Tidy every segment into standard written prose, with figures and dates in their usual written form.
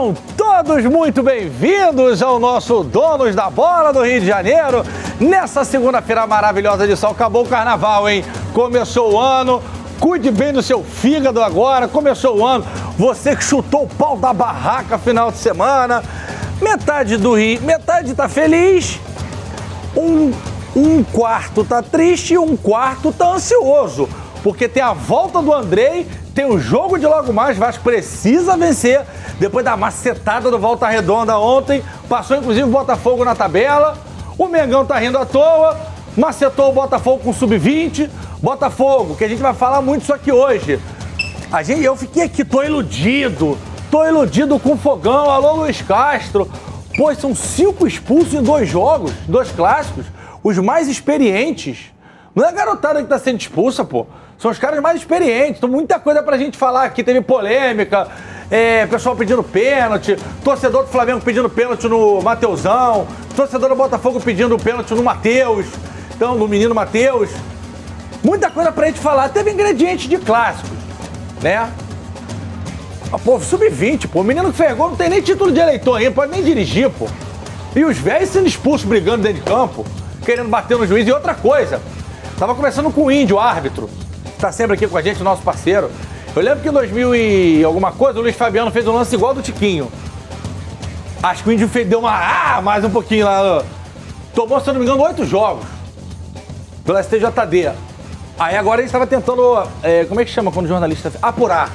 Sejam todos muito bem-vindos ao nosso Donos da Bola do Rio de Janeiro. Nessa segunda-feira maravilhosa de sol, acabou o carnaval, hein? Começou o ano, cuide bem do seu fígado agora, começou o ano. Você que chutou o pau da barraca final de semana, metade do Rio, metade tá feliz, um quarto tá triste e um quarto tá ansioso. Porque tem a volta do Andrei, tem o jogo de logo mais, o Vasco precisa vencer. Depois da macetada do Volta Redonda ontem, passou inclusive o Botafogo na tabela. O Mengão tá rindo à toa, macetou o Botafogo com sub-20. Botafogo, que a gente vai falar muito isso aqui hoje. Eu fiquei aqui, tô iludido com o Fogão. Alô, Luiz Castro. Pô, são 5 expulsos em 2 jogos, 2 clássicos, os mais experientes. Não é a garotada que tá sendo expulsa, pô. São os caras mais experientes. Então, muita coisa pra gente falar aqui. Teve polêmica, pessoal pedindo pênalti, torcedor do Flamengo pedindo pênalti no Mateusão, torcedor do Botafogo pedindo pênalti no Matheus, então, no menino Matheus. Muita coisa pra gente falar. Teve ingredientes de clássicos, né? Pô, sub-20, pô. O menino que fez gol não tem nem título de eleitor ainda, pode nem dirigir, pô. E os velhos sendo expulsos, brigando dentro de campo, querendo bater no juiz. E outra coisa, tava conversando com o Índio, o árbitro, que tá sempre aqui com a gente, nosso parceiro. Eu lembro que em 2000 e alguma coisa, o Luiz Fabiano fez um lance igual do Tiquinho. Acho que o Índio deu mais um pouquinho lá. Tomou, se eu não me engano, 8 jogos pelo STJD. Aí agora ele estava tentando, como é que chama quando o jornalista... Apurar.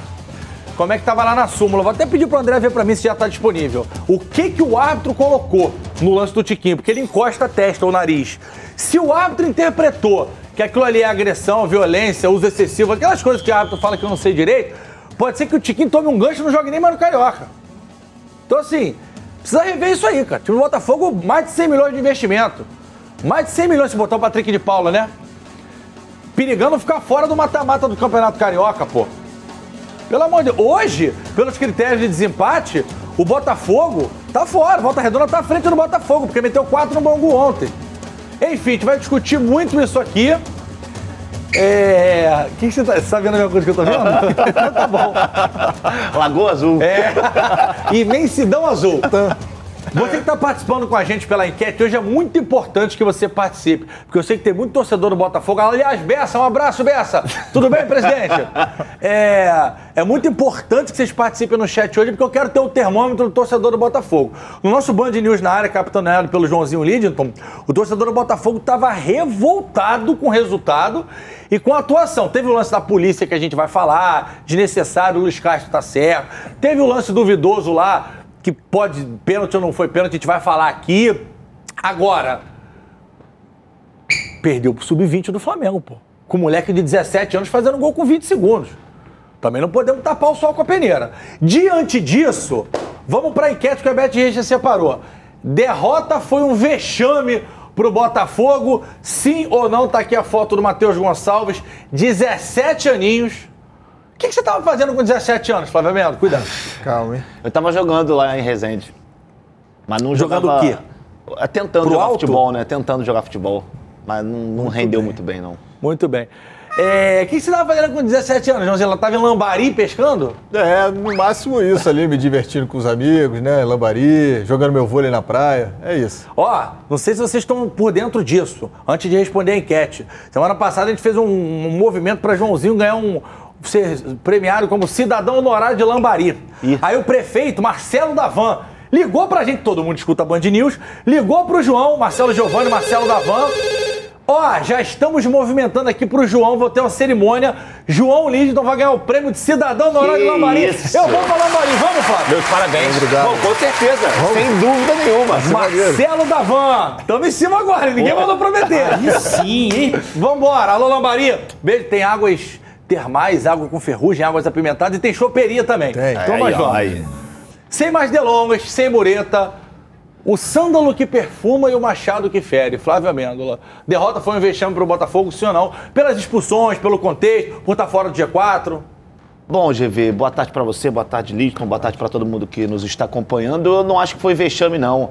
Como é que tava lá na súmula. Vou até pedir pro André ver pra mim se já tá disponível. O que o árbitro colocou no lance do Tiquinho? Porque ele encosta a testa ou o nariz. Se o árbitro interpretou que aquilo ali é agressão, violência, uso excessivo, aquelas coisas que o árbitro fala que eu não sei direito, pode ser que o Tiquinho tome um gancho e não jogue nem mais no Carioca. Então, assim, precisa rever isso aí, cara. Time do Botafogo, mais de 100 milhões de investimento. Mais de 100 milhões se botar o Patrick de Paula, né? Perigando ficar fora do mata-mata do Campeonato Carioca, pô. Pelo amor de Deus. Hoje, pelos critérios de desempate, o Botafogo tá fora. Volta Redonda tá à frente do Botafogo, porque meteu 4 no Bangu ontem. Enfim, a gente vai discutir muito isso aqui. O que você tá vendo a mesma coisa que eu tô vendo? Tá bom. Lagoa Azul. Imensidão Azul. Você que está participando com a gente pela enquete, hoje é muito importante que você participe, porque eu sei que tem muito torcedor do Botafogo. Aliás, Bessa, um abraço, Bessa. Tudo bem, presidente? É muito importante que vocês participem no chat hoje, porque eu quero ter o termômetro do torcedor do Botafogo. No nosso Band News na área, capitaneado pelo Joãozinho Lidington, o torcedor do Botafogo estava revoltado com o resultado e com a atuação. Teve o lance da polícia que a gente vai falar, desnecessário, o Luiz Castro tá certo. Teve o lance duvidoso lá, que pode, pênalti ou não foi pênalti, a gente vai falar aqui. Agora, perdeu pro sub-20 do Flamengo, pô. Com um moleque de 17 anos fazendo gol com 20 segundos. Também não podemos tapar o sol com a peneira. Diante disso, vamos pra enquete que a Beth Reis separou. Derrota foi um vexame pro Botafogo? Sim ou não? Tá aqui a foto do Matheus Gonçalves, 17 aninhos. O que você tava fazendo com 17 anos, Flávio Melo? Cuidado. Calma, hein? Eu tava jogando lá em Resende. Mas não jogando jogava... o quê? Tentando Pro jogar alto? futebol, né? Tentando jogar futebol. Mas não rendeu muito bem, não. Muito bem. O que você tava fazendo com 17 anos, Joãozinho? Ela tava em Lambari pescando? No máximo isso ali, me divertindo com os amigos, né? Lambari, jogando meu vôlei na praia, é isso. Não sei se vocês estão por dentro disso, antes de responder a enquete. Semana passada a gente fez um movimento para Joãozinho ganhar ser premiado como cidadão honorário de Lambari. Aí o prefeito, Marcelo Davan, ligou pra gente, todo mundo escuta a Band News, ligou pro João, Marcelo Giovanni, Marcelo Davan. Já estamos movimentando aqui pro João, vou ter uma cerimônia. João Lidington vai ganhar o prêmio de cidadão honorário de Lambari. Isso. Eu vou pra Lambari, vamos, Flávio? Meus parabéns. Obrigado. Bom, com certeza, sem dúvida nenhuma. Marcelo Davan, estamos em cima agora, ninguém mandou prometer. Aí sim, hein? Vambora, alô Lambari. Beijo, tem águas termais, água com ferrugem, águas apimentadas e tem choperia também. Tem. Então nós vamos. Sem mais delongas, sem mureta, o sândalo que perfuma e o machado que fere. Flávio Amêndola. Derrota foi um vexame pro Botafogo, sim ou não? Pelas expulsões, pelo contexto, por estar fora do G4. Bom, GV, boa tarde pra você, boa tarde, Lidington, boa tarde pra todo mundo que nos está acompanhando. Eu não acho que foi vexame, não.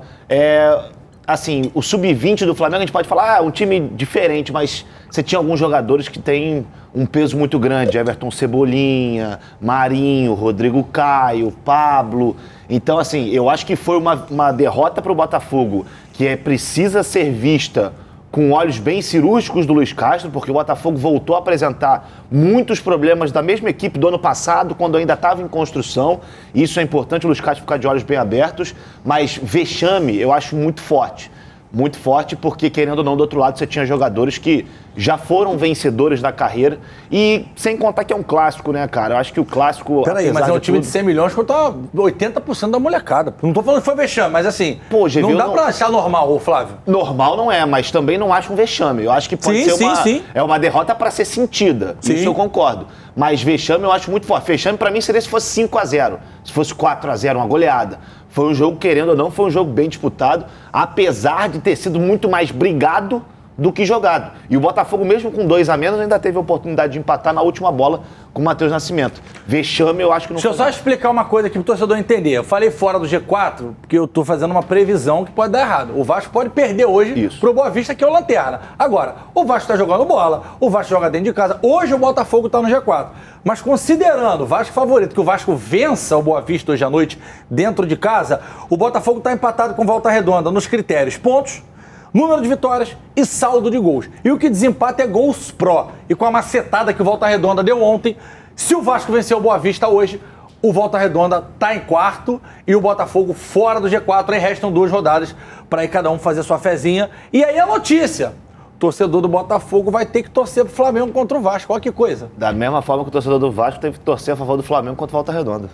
assim, o sub-20 do Flamengo, a gente pode falar, um time diferente, mas você tinha alguns jogadores que têm um peso muito grande. Everton Cebolinha, Marinho, Rodrigo Caio, Pablo. Então, assim, eu acho que foi uma derrota para o Botafogo que precisa ser vista com olhos bem cirúrgicos do Luiz Castro, porque o Botafogo voltou a apresentar muitos problemas da mesma equipe do ano passado, quando ainda estava em construção. Isso é importante, o Luiz Castro ficar de olhos bem abertos, mas vexame eu acho muito forte. Muito forte, porque, querendo ou não, do outro lado você tinha jogadores que já foram vencedores da carreira. E sem contar que é um clássico, né, cara? Eu acho que o clássico... Peraí, mas é um time de 100 milhões contra 80% da molecada. Não tô falando que foi vexame, mas assim, pô, não dá pra achar normal, ô Flávio. Normal não é, mas também não acho um vexame. Eu acho que pode ser uma derrota pra ser sentida. Sim. Isso eu concordo. Mas vexame eu acho muito forte. Vexame pra mim seria se fosse 5-0, se fosse 4-0, uma goleada. Foi um jogo, querendo ou não, foi um jogo bem disputado, apesar de ter sido muito mais brigado do que jogado. E o Botafogo, mesmo com 2 a menos, ainda teve a oportunidade de empatar na última bola com o Matheus Nascimento. Vexame, eu acho que não foi. Deixa eu só explicar uma coisa aqui pro torcedor entender. Eu falei fora do G4, porque eu tô fazendo uma previsão que pode dar errado. O Vasco pode perder hoje pro Boa Vista, que é o Lanterna. Agora, o Vasco tá jogando bola, o Vasco joga dentro de casa. Hoje o Botafogo tá no G4. Mas considerando o Vasco favorito, que o Vasco vença o Boa Vista hoje à noite dentro de casa, o Botafogo tá empatado com Volta Redonda nos critérios pontos, número de vitórias e saldo de gols. E o que desempata é gols pró. E com a macetada que o Volta Redonda deu ontem, se o Vasco vencer o Boa Vista hoje, o Volta Redonda tá em quarto e o Botafogo fora do G4. Aí restam 2 rodadas para aí cada um fazer sua fezinha. E aí a notícia: o torcedor do Botafogo vai ter que torcer pro Flamengo contra o Vasco. Olha que coisa. Da mesma forma que o torcedor do Vasco teve que torcer a favor do Flamengo contra o Volta Redonda.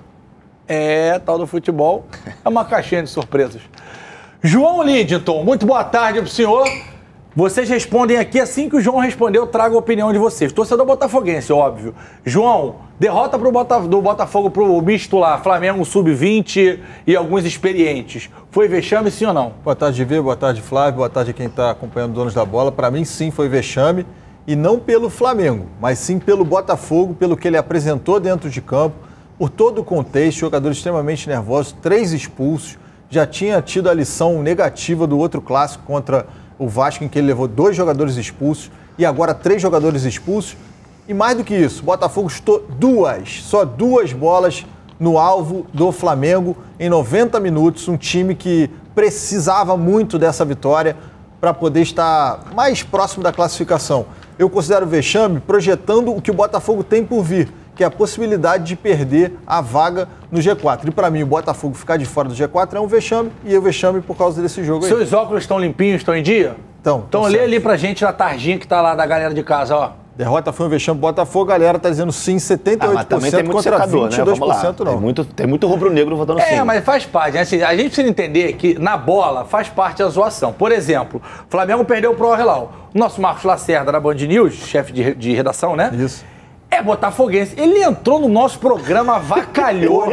Tal do futebol é uma caixinha de surpresas. João Lidington, muito boa tarde pro senhor. Vocês respondem aqui, assim que o João responder, eu trago a opinião de vocês. Torcedor botafoguense, óbvio. João, derrota do Botafogo pro misto lá, Flamengo Sub-20 e alguns experientes. Foi vexame, sim ou não? Boa tarde, Givê, boa tarde, Flávio, boa tarde a quem está acompanhando Donos da Bola. Para mim, sim, foi vexame. E não pelo Flamengo, mas sim pelo Botafogo, pelo que ele apresentou dentro de campo, por todo o contexto, jogadores extremamente nervosos, 3 expulsos. Já tinha tido a lição negativa do outro clássico contra o Vasco, em que ele levou 2 jogadores expulsos e agora 3 jogadores expulsos. E mais do que isso, o Botafogo chutou só duas bolas no alvo do Flamengo em 90 minutos. Um time que precisava muito dessa vitória para poder estar mais próximo da classificação. Eu considero vexame projetando o que o Botafogo tem por vir, que é a possibilidade de perder a vaga no G4. E para mim, o Botafogo ficar de fora do G4 é um vexame, e é um vexame por causa desse jogo aí. Seus óculos estão limpinhos, estão em dia? Então lê ali pra gente na tarjinha que tá lá da galera de casa, ó. Derrota foi um vexame pro Botafogo, a galera tá dizendo sim, 78% mas também tem muito contra secador, 22%, né? não. Tem muito rubro-negro votando sim. Mas faz parte, né? Assim, a gente precisa entender que na bola faz parte da zoação. Por exemplo, o Flamengo perdeu pro Al-Hilal. O nosso Marcos Lacerda, da Band News, chefe de redação, né? Isso. É botafoguense. Ele entrou no nosso programa, avacalhou.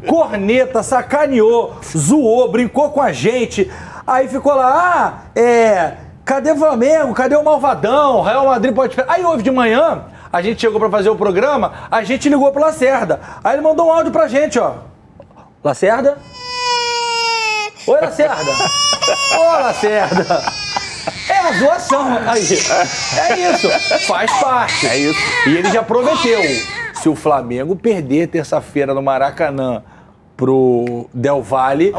Corneta, sacaneou, zoou, brincou com a gente. Aí ficou lá, cadê o Flamengo? Cadê o Malvadão? Real Madrid pode esperar. Aí hoje de manhã, a gente chegou pra fazer o programa, a gente ligou pro Lacerda. Aí ele mandou um áudio pra gente, ó. Lacerda? Oi, Lacerda. Ô, Lacerda. É a zoação. Aí. É isso. Faz parte. É isso. E ele já prometeu. Se o Flamengo perder terça-feira no Maracanã pro Del Valle...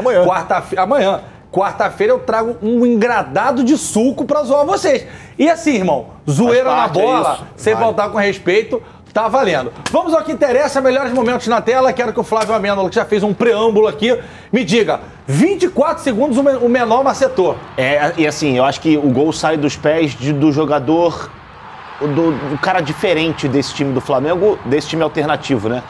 Amanhã. Quarta-feira eu trago um engradado de suco pra zoar vocês. E assim, irmão, zoeira na bola, sem faltar com respeito, tá valendo. Vamos ao que interessa, melhores momentos na tela. Quero que o Flávio Amêndola, que já fez um preâmbulo aqui, me diga, 24 segundos o menor macetou. E assim, eu acho que o gol sai dos pés do jogador, do cara diferente desse time do Flamengo, desse time alternativo, né?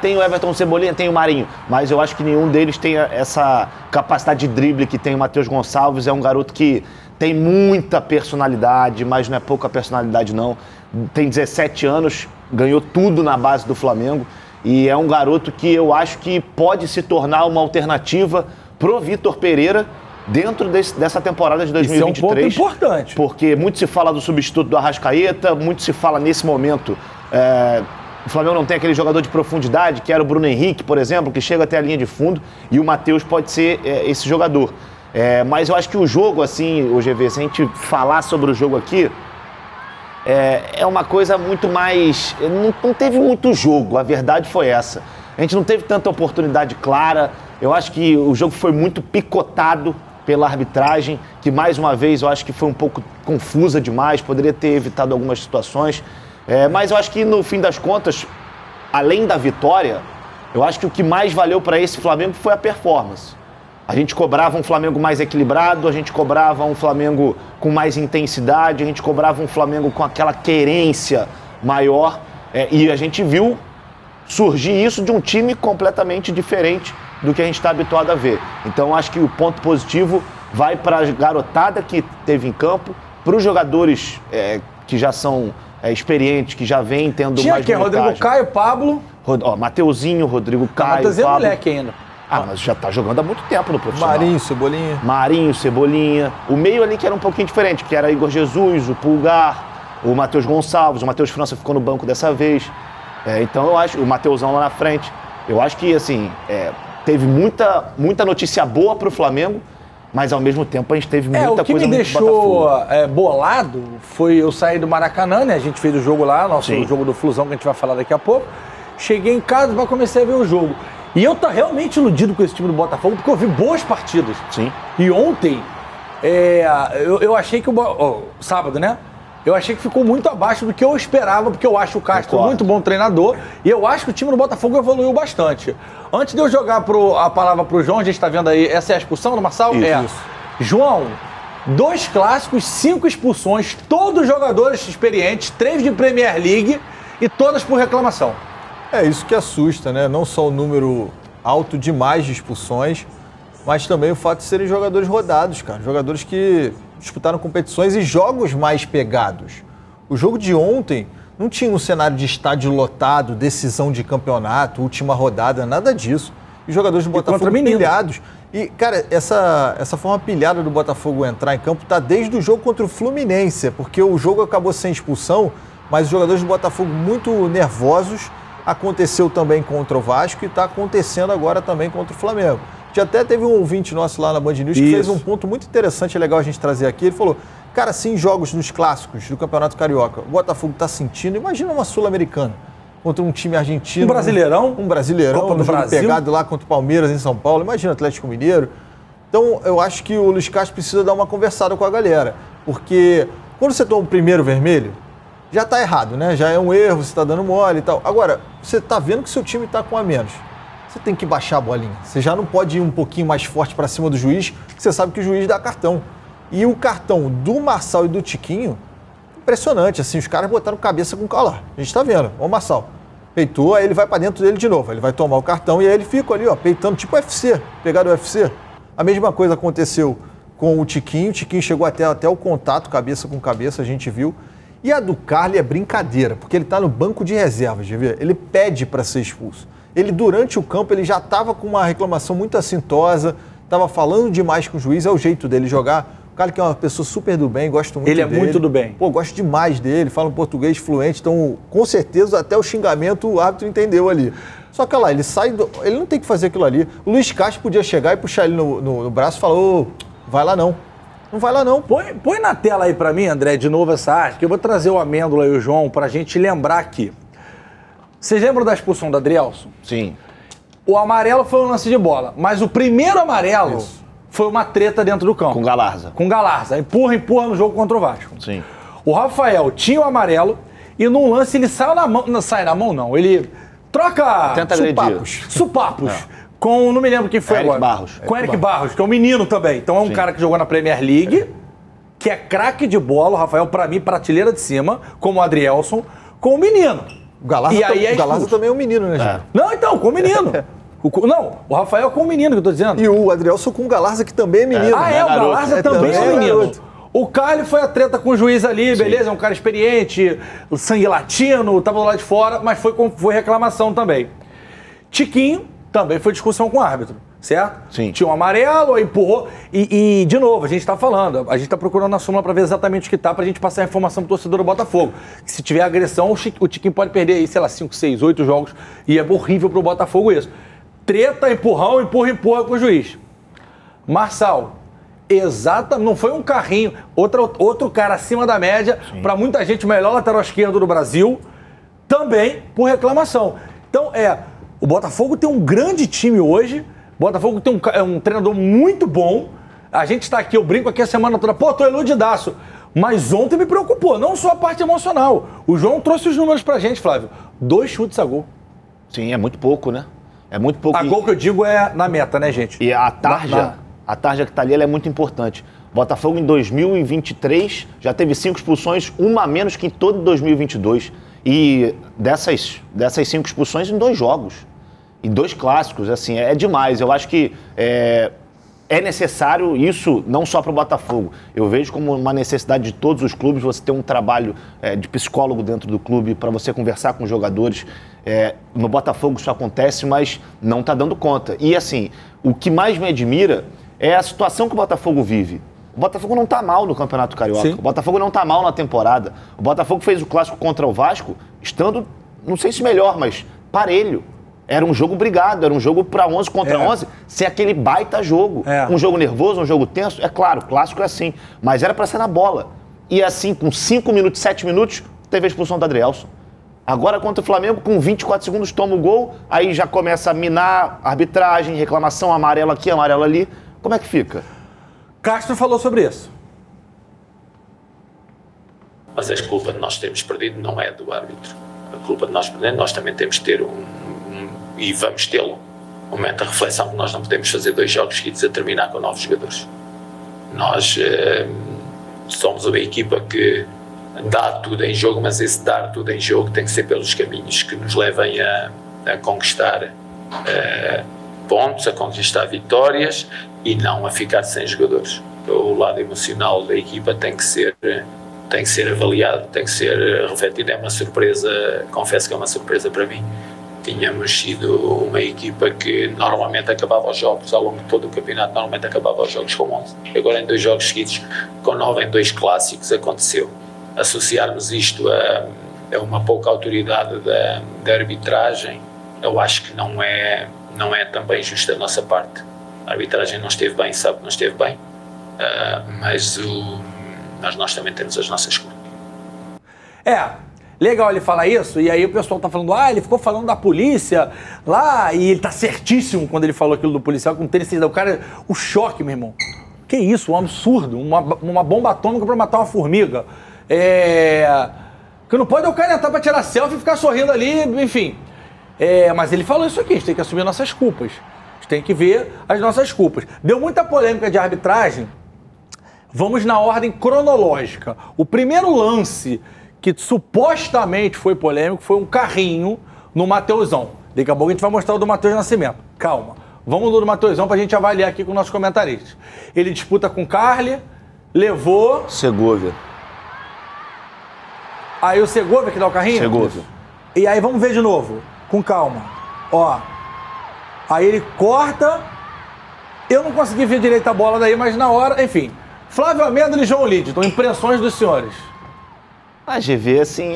Tem o Everton Cebolinha, tem o Marinho, mas eu acho que nenhum deles tem essa capacidade de drible que tem o Matheus Gonçalves. É um garoto que tem muita personalidade, mas não é pouca personalidade não. Tem 17 anos, ganhou tudo na base do Flamengo e é um garoto que eu acho que pode se tornar uma alternativa pro Vitor Pereira dentro dessa temporada de 2023. Isso é um ponto importante. Porque muito se fala do substituto do Arrascaeta, muito se fala nesse momento... O Flamengo não tem aquele jogador de profundidade, que era o Bruno Henrique, por exemplo, que chega até a linha de fundo, e o Matheus pode ser esse jogador. Mas eu acho que o jogo, assim, o GV, se a gente falar sobre o jogo aqui, é uma coisa muito mais... Não teve muito jogo, a verdade foi essa. A gente não teve tanta oportunidade clara. Eu acho que o jogo foi muito picotado pela arbitragem, que mais uma vez eu acho que foi um pouco confusa demais, poderia ter evitado algumas situações. Mas eu acho que no fim das contas, além da vitória, eu acho que o que mais valeu para esse Flamengo foi a performance. A gente cobrava um Flamengo mais equilibrado, a gente cobrava um Flamengo com mais intensidade, a gente cobrava um Flamengo com aquela querência maior, e a gente viu surgir isso de um time completamente diferente do que a gente está habituado a ver. Então acho que o ponto positivo vai para a garotada que teve em campo, para os jogadores que já são experientes, que já vêm tendo mais minutagem. Rodrigo Caio, Pablo... Mateuzinho, Rodrigo Caio, Mateuzinho é moleque ainda. Mas já tá jogando há muito tempo no profissional. Marinho, Cebolinha. O meio ali que era um pouquinho diferente, que era Igor Jesus, o Pulgar, o Matheus Gonçalves, o Matheus França ficou no banco dessa vez. Então eu acho, o Mateuzão lá na frente, eu acho que assim, teve muita notícia boa pro Flamengo, mas ao mesmo tempo a gente teve muita coisa muito O que me deixou bolado foi eu sair do Maracanã, né? A gente fez o jogo lá, nosso jogo do Flusão, que a gente vai falar daqui a pouco. Cheguei em casa e comecei a ver o jogo. E eu tô realmente iludido com esse time do Botafogo, porque eu vi boas partidas. Sim. E ontem, eu achei que sábado, né? Eu achei que ficou muito abaixo do que eu esperava, porque eu acho o Castro muito bom treinador, e eu acho que o time do Botafogo evoluiu bastante. Antes de eu jogar a palavra pro João, a gente tá vendo aí, essa é a expulsão do Marçal? Isso. João, 2 clássicos, 5 expulsões, todos jogadores experientes, 3 de Premier League e todas por reclamação. É isso que assusta, né? Não só o número alto demais de expulsões, mas também o fato de serem jogadores rodados, cara. Jogadores que disputaram competições e jogos mais pegados. O jogo de ontem não tinha um cenário de estádio lotado, decisão de campeonato, última rodada, nada disso. E os jogadores do Botafogo pilhados. E, cara, essa forma pilhada do Botafogo entrar em campo tá desde o jogo contra o Fluminense, porque o jogo acabou sem expulsão, mas os jogadores do Botafogo muito nervosos. Aconteceu também contra o Vasco e está acontecendo agora também contra o Flamengo. Já até teve um ouvinte nosso lá na Band News que fez um ponto muito interessante, legal a gente trazer aqui. Ele falou, cara, sim, jogos nos clássicos do Campeonato Carioca, o Botafogo está sentindo, imagina uma Sul-Americana contra um time argentino. Um Brasileirão. Copa do Brasil. Pegado lá contra o Palmeiras em São Paulo, imagina o Atlético Mineiro. Então, eu acho que o Luiz Castro precisa dar uma conversada com a galera, porque quando você toma o primeiro vermelho, já tá errado, né? Já é um erro, você tá dando mole e tal. Agora, você tá vendo que seu time tá com a menos. Você tem que baixar a bolinha. Você já não pode ir um pouquinho mais forte para cima do juiz, porque você sabe que o juiz dá cartão. E o cartão do Marçal e do Tiquinho, impressionante, assim, os caras botaram cabeça com colar. A gente tá vendo, ó, o Marçal peitou, aí ele vai para dentro dele de novo, ele vai tomar o cartão e aí ele fica ali, ó, peitando, tipo UFC, pegaram o UFC. A mesma coisa aconteceu com o Tiquinho chegou até o contato, cabeça com cabeça, a gente viu. E a do Carly é brincadeira, porque ele está no banco de reservas, ele pede para ser expulso. Ele, durante o campo, ele já estava com uma reclamação muito assintosa, estava falando demais com o juiz, é o jeito dele jogar. O Carly que é uma pessoa super do bem, gosto muito dele. Ele é muito do bem. Pô, gosto demais dele, fala um português fluente, então, com certeza, até o xingamento o árbitro entendeu ali. Só que lá, ele ele não tem que fazer aquilo ali. O Luiz Castro podia chegar e puxar ele no braço e falar, ô, vai lá não. Não vai lá não. Põe na tela aí pra mim, André, de novo essa arte, que eu vou trazer o Amêndola e o João pra gente lembrar aqui. Vocês lembram da expulsão da Adrielson? Sim. O amarelo foi um lance de bola, mas o primeiro amarelo foi uma treta dentro do campo. Com Galarza. Com Galarza. Empurra no jogo contra o Vasco. Sim. O Rafael tinha o amarelo e num lance ele saiu na mão. Não sai na mão, não. Ele troca supapos. Com, não me lembro quem foi Eric agora. Barros. Com Eric Barros, que é um menino também. Então é um cara que jogou na Premier League, que é craque de bola, o Rafael, pra mim, prateleira de cima, como o Adrielson, com o menino. O Galarza também é um menino, né, gente? Não, então, com o menino. O Rafael com o menino que eu tô dizendo. E o Adrielson com o Galarza, que também é menino. O Galarza também é menino. Garoto. O Carly foi a treta com o juiz ali, beleza, é um cara experiente, sangue latino, tava do lado de fora, mas foi reclamação também. Tiquinho também foi discussão com o árbitro, certo? Sim. Tinha um amarelo, empurrou, e de novo, a gente tá falando, a gente tá procurando na súmula pra ver exatamente o que tá, pra gente passar a informação pro torcedor do Botafogo. Que se tiver agressão, o Tiquinho pode perder aí, sei lá, 5, 6, 8 jogos, e é horrível pro Botafogo isso. Treta, empurrão, empurra com o juiz. Marçal, Exatamente, não foi um carrinho. Outro cara acima da média, para muita gente, o melhor lateral esquerdo do Brasil, também por reclamação. Então, o Botafogo tem um grande time hoje, o Botafogo tem um treinador muito bom. A gente está aqui, eu brinco aqui a semana toda, pô, tô iludidaço. Mas ontem me preocupou, não só a parte emocional. O João trouxe os números pra gente, Flávio. 2 chutes a gol. Sim, é muito pouco, né? É muito pouco. A gol que eu digo é na meta, né, gente? E a tarja que tá ali, ela é muito importante. Botafogo em 2023 já teve 5 expulsões, uma a menos que em todo 2022. E dessas 5 expulsões em 2 jogos. Em 2 clássicos, assim, é demais. Eu acho que é necessário isso não só para o Botafogo. Eu vejo como uma necessidade de todos os clubes você ter um trabalho de psicólogo dentro do clube para você conversar com os jogadores. No Botafogo isso acontece, mas não está dando conta. E assim, o que mais me admira é a situação que o Botafogo vive. O Botafogo não está mal no Campeonato Carioca. Sim. O Botafogo não está mal na temporada. O Botafogo fez o clássico contra o Vasco estando, não sei se melhor, mas parelho. Era um jogo brigado, era um jogo para 11 contra 11, sem aquele baita jogo. Um jogo nervoso, um jogo tenso. É claro, clássico é assim, mas era para ser na bola. E assim, com 5 minutos, 7 minutos, teve a expulsão do Adrielson. Agora contra o Flamengo, com 24 segundos, toma o gol, aí já começa a minar a arbitragem, reclamação, amarelo aqui, amarelo ali. Como é que fica? Castro falou sobre isso. Mas a culpa de nós termos perdido não é do árbitro. A culpa de nós perder, nós também temos que ter e vamos tê-lo, um momento de reflexão que nós não podemos fazer 2 jogos seguidos a terminar com 9 jogadores. Nós somos uma equipa que dá tudo em jogo, mas esse dar tudo em jogo tem que ser pelos caminhos que nos levem a conquistar pontos, a conquistar vitórias e não a ficar sem jogadores. O lado emocional da equipa tem que ser avaliado, tem que ser refletido. É uma surpresa, confesso que é uma surpresa para mim. Tínhamos sido uma equipa que normalmente acabava os jogos, ao longo de todo o campeonato, normalmente acabava os jogos com 11. Agora em 2 jogos seguidos, com 9 em 2 clássicos, aconteceu. Associarmos isto a uma pouca autoridade da arbitragem, eu acho que não é também justo da nossa parte. A arbitragem não esteve bem, sabe que não esteve bem, mas nós também temos as nossas culpas. Legal ele falar isso, e aí o pessoal tá falando, ele ficou falando da polícia lá, e ele tá certíssimo quando ele falou aquilo do policial, com tênis, o cara, o choque, meu irmão. Que isso, um absurdo, uma bomba atômica pra matar uma formiga. Que não pode o cara entrar pra tirar selfie e ficar sorrindo ali, enfim. Mas ele falou isso aqui, a gente tem que assumir nossas culpas. A gente tem que ver as nossas culpas. Deu muita polêmica de arbitragem, vamos na ordem cronológica. O primeiro lance que supostamente foi polêmico, foi um carrinho no Mateusão. Daqui a pouco a gente vai mostrar o do Matheus Nascimento. Calma. Vamos no do Mateusão pra gente avaliar aqui com o nosso comentarista. Ele disputa com o Carli, levou... Segovia. Aí o Segovia que dá o carrinho? Segovia. E aí vamos ver de novo, com calma. Aí ele corta. Eu não consegui ver direito a bola daí, mas na hora, enfim. Flávio Amêndola e João Lidton, impressões dos senhores. A GV, assim,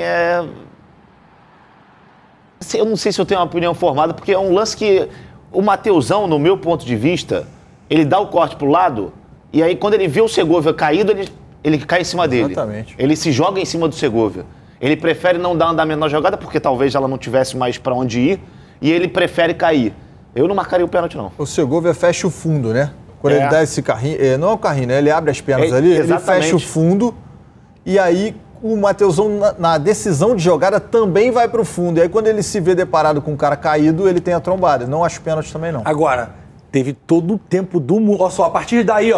eu não sei se eu tenho uma opinião formada, porque é um lance que o Mateusão, no meu ponto de vista, ele dá o corte pro lado, e aí quando ele vê o Segovia caído, ele cai em cima dele. Exatamente. Ele se joga em cima do Segovia. Ele prefere não dar andamento na jogada, porque talvez ela não tivesse mais para onde ir, e ele prefere cair. Eu não marcaria o pênalti, não. O Segovia fecha o fundo, né? Quando ele dá esse carrinho, não é o carrinho, né? Ele abre as pernas ali, exatamente. Ele fecha o fundo, e aí o Mateusão, na decisão de jogada, também vai pro fundo. E aí, quando ele se vê deparado com um cara caído, ele tem a trombada. Não acho pênalti também, não. Agora, teve todo o tempo do mundo. Olha só, a partir daí,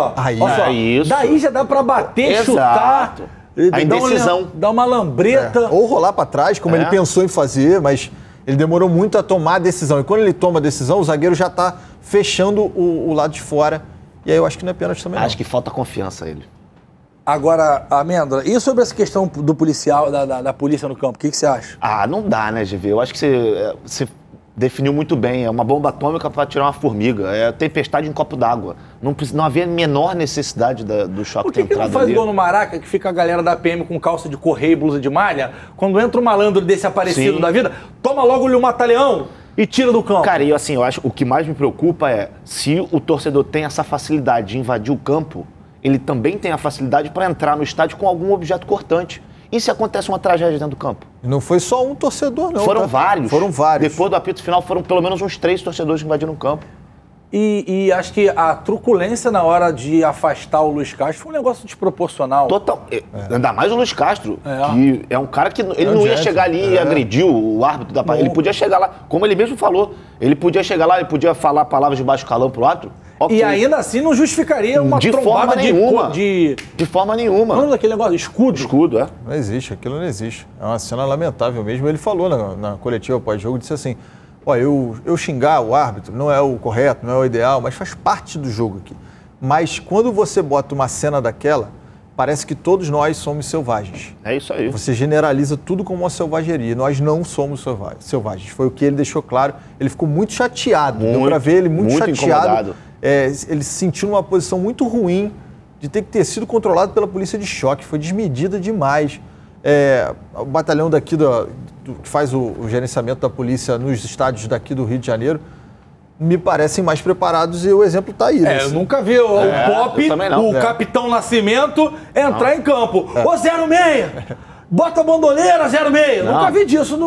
Isso. Daí já dá pra bater, exato. Chutar. A indecisão. Dá uma lambreta. Ou rolar pra trás, como ele pensou em fazer, mas ele demorou muito a tomar a decisão. E quando ele toma a decisão, o zagueiro já tá fechando o lado de fora. E aí eu acho que não é pênalti também, Acho que falta confiança a ele. Agora, Amêndola, e sobre essa questão do policial, da polícia no campo, o que você acha? Não dá, né, GV? Eu acho que você definiu muito bem. É uma bomba atômica para tirar uma formiga. É tempestade em copo d'água. Não havia a menor necessidade do choque ter entrado ali. Por que não faz gol no Maraca, que fica a galera da PM com calça de correio e blusa de malha? Quando entra um malandro desse aparecido da vida, toma logo-lhe um mata-leão e tira do campo. Cara, eu acho o que mais me preocupa é se o torcedor tem essa facilidade de invadir o campo ele também tem a facilidade para entrar no estádio com algum objeto cortante. E se acontece uma tragédia dentro do campo? Não foi só um torcedor, não. Foram vários. Foram vários. Depois do apito final, foram pelo menos uns 3 torcedores que invadiram o campo. E acho que a truculência na hora de afastar o Luiz Castro foi um negócio desproporcional. Total. Ainda mais o Luiz Castro, que é um cara que ele não ia chegar ali e agredir o árbitro da partida. Ele podia chegar lá, como ele mesmo falou, ele podia chegar lá, ele podia falar palavras de baixo calão pro árbitro. Okay. E ainda assim não justificaria uma trombada de forma nenhuma. Não, daquele negócio, escudo. Escudo, é. Não existe, aquilo não existe. É uma cena lamentável mesmo. Ele falou na coletiva pós-jogo, disse assim, olha, eu xingar o árbitro não é o correto, não é o ideal, mas faz parte do jogo aqui. Mas quando você bota uma cena daquela, parece que todos nós somos selvagens. É isso aí. Você generaliza tudo como uma selvageria. Nós não somos selvagens. Foi o que ele deixou claro. Ele ficou muito chateado. Deu pra ver ele muito chateado. Incomodado. Ele se sentiu numa posição muito ruim de ter que ter sido controlado pela polícia de choque. Foi desmedida demais. O batalhão daqui que faz o gerenciamento da polícia nos estádios daqui do Rio de Janeiro me parecem mais preparados e o exemplo está aí. Eu nunca vi o Pop, o Capitão Nascimento entrar em campo. Ô 06! Bota a bandoleira 06! Nunca vi disso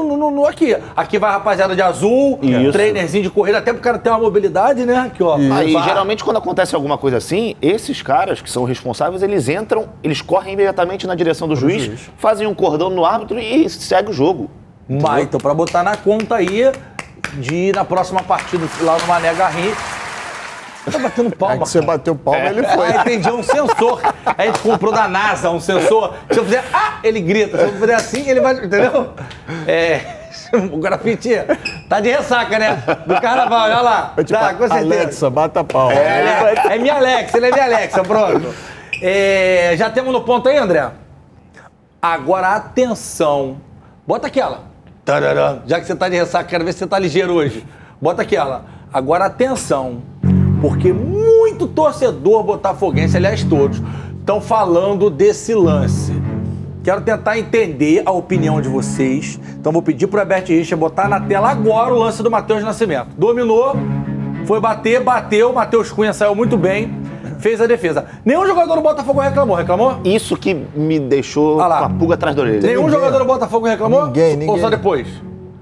aqui. Aqui vai a rapaziada de azul, trainerzinho de corrida, até pro cara ter uma mobilidade, né? Aqui, ó. E geralmente quando acontece alguma coisa assim, esses caras que são responsáveis, eles entram, eles correm imediatamente na direção do juiz, fazem um cordão no árbitro e segue o jogo. Então, pra botar na conta aí de ir na próxima partida lá no Mané Garrincha. Tá batendo palma. Que você bateu palma, ele foi. Entendi, um sensor. A gente comprou da NASA um sensor. Se eu fizer, ele grita. Se eu fizer assim, ele vai, entendeu? O grafite tá de ressaca, né? Do carnaval, olha lá. Tá, com certeza. Alexa, bata palma. É minha Alexa, ele é minha Alexa, pronto. Já temos no ponto aí, André? Agora, atenção. Bota aquela. Tarará. Já que você tá de ressaca, quero ver se você tá ligeiro hoje. Bota aquela. Agora, atenção. Porque muito torcedor botafoguense, aliás todos, estão falando desse lance. Quero tentar entender a opinião de vocês. Então vou pedir pro Herbert Richter botar na tela agora o lance do Matheus Nascimento. Dominou, foi bater, bateu, Matheus Cunha saiu muito bem, fez a defesa. Nenhum jogador do Botafogo reclamou? Isso que me deixou com a pulga atrás da orelha. Nenhum jogador do Botafogo reclamou? Ninguém. Ou só depois?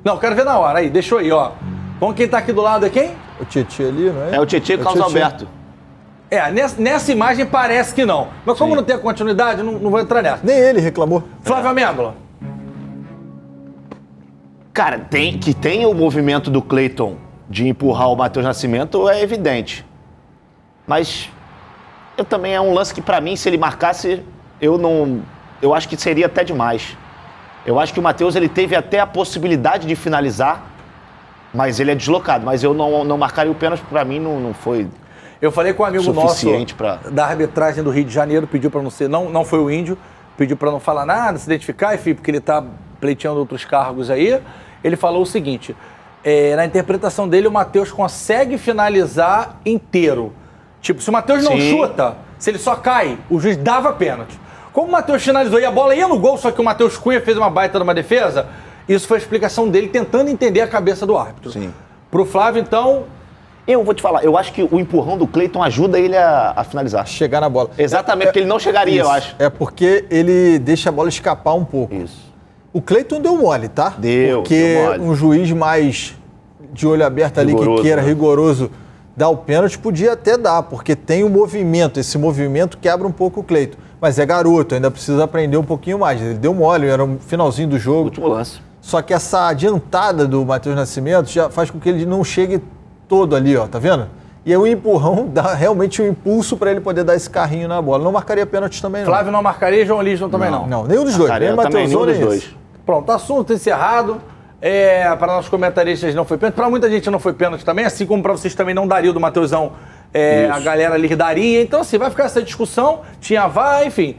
Não, quero ver na hora. Aí, deixou aí, ó. Vamos, quem tá aqui do lado é quem? O Tietê ali, não é? É o Tietê e o Carlos Alberto. Nessa imagem parece que não. Mas como não tem a continuidade, não vou entrar nessa. Nem ele reclamou. Flávio Amêndola. Cara, que tem o movimento do Cleiton de empurrar o Matheus Nascimento é evidente. Mas também é um lance que, pra mim, se ele marcasse, eu acho que seria até demais. Eu acho que o Matheus, ele teve até a possibilidade de finalizar, mas ele é deslocado. Mas eu não marcaria o pênalti, pra mim não foi. Eu falei com um amigo nosso pra... da arbitragem do Rio de Janeiro, pediu pra não ser, não foi o Índio, pediu pra não falar nada, se identificar, enfim, porque ele tá pleiteando outros cargos aí. Ele falou o seguinte, na interpretação dele, o Matheus consegue finalizar inteiro. Tipo, se o Matheus não chuta, se ele só cai, o juiz dava pênalti. Como o Matheus finalizou e a bola ia no gol, só que o Matheus Cunha fez uma baita numa defesa, isso foi a explicação dele tentando entender a cabeça do árbitro. Sim. Pro Flávio, então... Eu vou te falar, eu acho que o empurrão do Cleiton ajuda ele a finalizar. Chegar na bola. Exatamente, porque ele não chegaria, eu acho. É porque ele deixa a bola escapar um pouco. Isso. O Cleiton deu mole, tá? Deu mole. Um juiz mais de olho aberto ali, que queira, rigoroso, dar o pênalti, podia até dar, porque tem um movimento, esse movimento quebra um pouco o Cleiton. Mas é garoto, ainda precisa aprender um pouquinho mais. Ele deu mole, era o finalzinho do jogo. Último lance. Só que essa adiantada do Matheus Nascimento já faz com que ele não chegue todo ali, ó, tá vendo? E aí o empurrão dá realmente um impulso para ele poder dar esse carrinho na bola. Não marcaria pênalti também, não. Flávio não marcaria, João Liston também não. Não, nenhum dos dois. Nem o Matheus ou nem esse. Pronto, assunto encerrado. Para nossos comentaristas não foi pênalti. Para muita gente não foi pênalti também, assim como para vocês também não daria o do Matheusão. A galera ali daria. Então, assim, vai ficar essa discussão. Tinha VAR, enfim.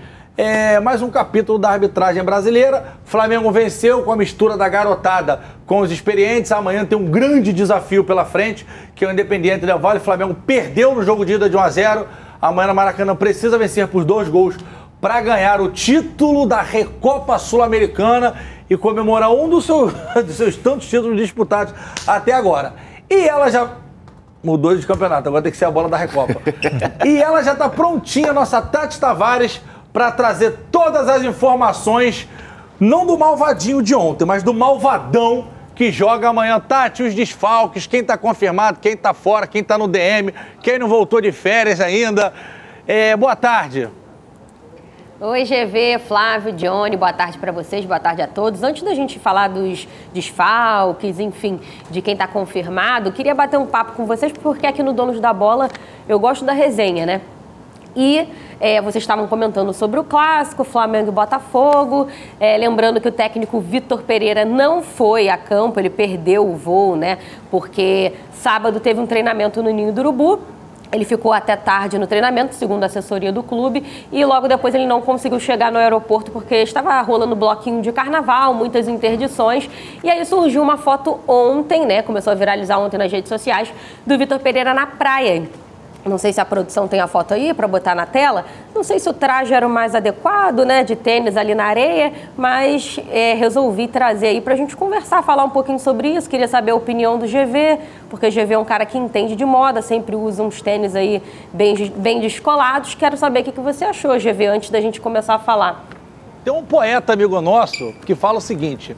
Mais um capítulo da arbitragem brasileira. Flamengo venceu com a mistura da garotada com os experientes. Amanhã tem um grande desafio pela frente, que é o Independiente Del Valle. O Flamengo perdeu no jogo de ida de 1-0. Amanhã no Maracanã precisa vencer por 2 gols para ganhar o título da Recopa Sul-Americana e comemorar um dos seus tantos títulos disputados até agora. E ela já Mudou de campeonato, agora tem que ser a bola da Recopa. E ela já tá prontinha, nossa Tati Tavares, para trazer todas as informações, não do malvadinho de ontem, mas do malvadão que joga amanhã. Tati, os desfalques, quem tá confirmado, quem tá fora, quem tá no DM, quem não voltou de férias ainda. Boa tarde. Oi, GV, Flávio, Johnny, boa tarde para vocês, boa tarde a todos. Antes da gente falar dos desfalques, enfim, de quem está confirmado, queria bater um papo com vocês, porque aqui no Donos da Bola eu gosto da resenha, né? E vocês estavam comentando sobre o clássico, Flamengo e Botafogo, lembrando que o técnico Vitor Pereira não foi a campo, ele perdeu o voo, né? Porque sábado teve um treinamento no Ninho do Urubu. Ele ficou até tarde no treinamento, segundo a assessoria do clube, e logo depois ele não conseguiu chegar no aeroporto porque estava rolando bloquinho de carnaval, muitas interdições. E aí surgiu uma foto ontem, né? Começou a viralizar ontem nas redes sociais, do Vitor Pereira na praia. Não sei se a produção tem a foto aí para botar na tela. Não sei se o traje era o mais adequado, né? De tênis ali na areia, mas resolvi trazer aí para a gente conversar, falar um pouquinho sobre isso. Queria saber a opinião do GV, porque o GV é um cara que entende de moda, sempre usa uns tênis aí bem descolados. Quero saber o que você achou, GV, antes da gente começar a falar. Tem um poeta amigo nosso que fala o seguinte: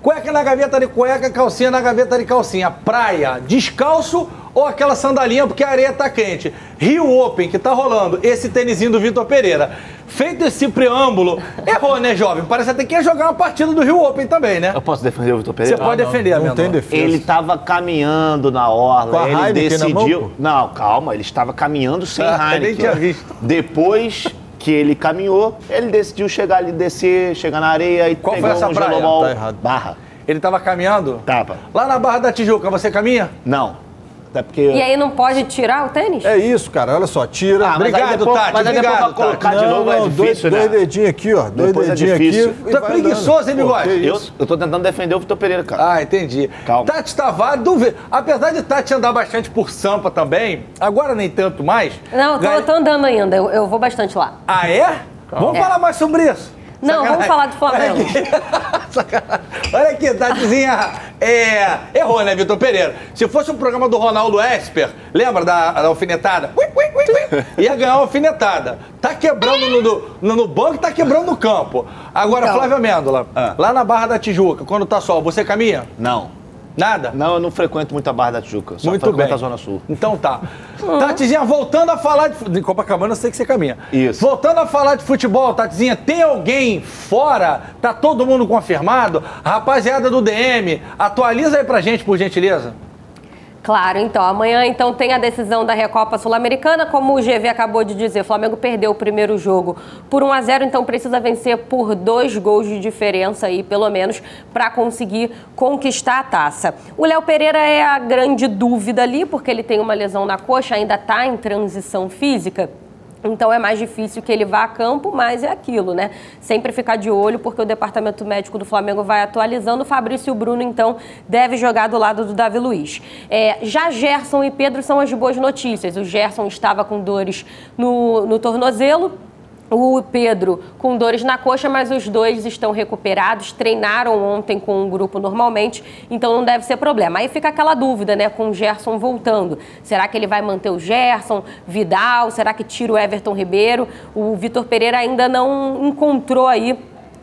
cueca na gaveta de cueca, calcinha na gaveta de calcinha. Praia, descalço ou aquela sandalinha porque a areia tá quente. Rio Open, que tá rolando, esse tênisinho do Vitor Pereira. Feito esse preâmbulo, errou, né, jovem? Parece até que ia jogar uma partida do Rio Open também, né? Eu posso defender o Vitor Pereira? Você pode defender, não tem defesa. Ele tava caminhando na orla, com a ele Heineken decidiu... na mão? Não, calma, ele estava caminhando sem Heineken. Eu nem tinha visto. Depois que ele caminhou, ele decidiu chegar ali, descer, chegar na areia e Qual pegar foi essa um praia? gelobol. Tá errado. Barra. Ele tava caminhando? Tava. Lá na Barra da Tijuca, você caminha? Não. Até porque... E aí não pode tirar o tênis? É isso, cara, olha só, tira. mas aí Obrigado, depois, Tati, mas aí depois obrigado, pra colocar Tati. de novo é difícil, dois né? dedinhos aqui, ó. Dois Depois é dedinhos difícil. aqui. Tu é preguiçoso, hein, bigode? Eu tô tentando defender o Vitor Pereira, cara. Ah, entendi. Calma. Tati Tavares, apesar de Tati andar bastante por Sampa também, agora nem tanto mais. Não, eu tô andando ainda, eu vou bastante lá. Ah, é? Vamos falar mais sobre isso. Não, vamos falar do Flamengo. Olha aqui, Tatizinha, errou, né, Vitor Pereira? Se fosse um programa do Ronaldo Esper, lembra da alfinetada? Ia ganhar uma alfinetada. Tá quebrando no banco, tá quebrando no campo. Agora, Então. Flávio Amêndola, lá na Barra da Tijuca, quando tá sol, você caminha? Não. Nada? Não, eu não frequento muito a Barra da Tijuca. Só Muito frequento bem. a Zona Sul. Então tá. Tatizinha, voltando a falar de Copacabana, eu sei que você caminha. Isso. Voltando a falar de futebol, Tatizinha, tem alguém fora? Tá todo mundo confirmado? Rapaziada do DM, atualiza aí pra gente, por gentileza. Claro, então, amanhã então tem a decisão da Recopa Sul-Americana, como o GV acabou de dizer, o Flamengo perdeu o primeiro jogo por 1-0, então precisa vencer por 2 gols de diferença aí, pelo menos, para conseguir conquistar a taça. O Léo Pereira é a grande dúvida ali, porque ele tem uma lesão na coxa, ainda está em transição física. Então é mais difícil que ele vá a campo, mas é aquilo, né? Sempre ficar de olho, porque o departamento médico do Flamengo vai atualizando. O Fabrício Bruno, então, deve jogar do lado do Davi Luiz. Já Gerson e Pedro são as boas notícias. O Gerson estava com dores no tornozelo. O Pedro com dores na coxa, mas os dois estão recuperados, treinaram ontem com o grupo normalmente, então não deve ser problema. Aí fica aquela dúvida, né, com o Gerson voltando. Será que ele vai manter o Gerson, Vidal? Será que tira o Everton Ribeiro? O Vitor Pereira ainda não encontrou aí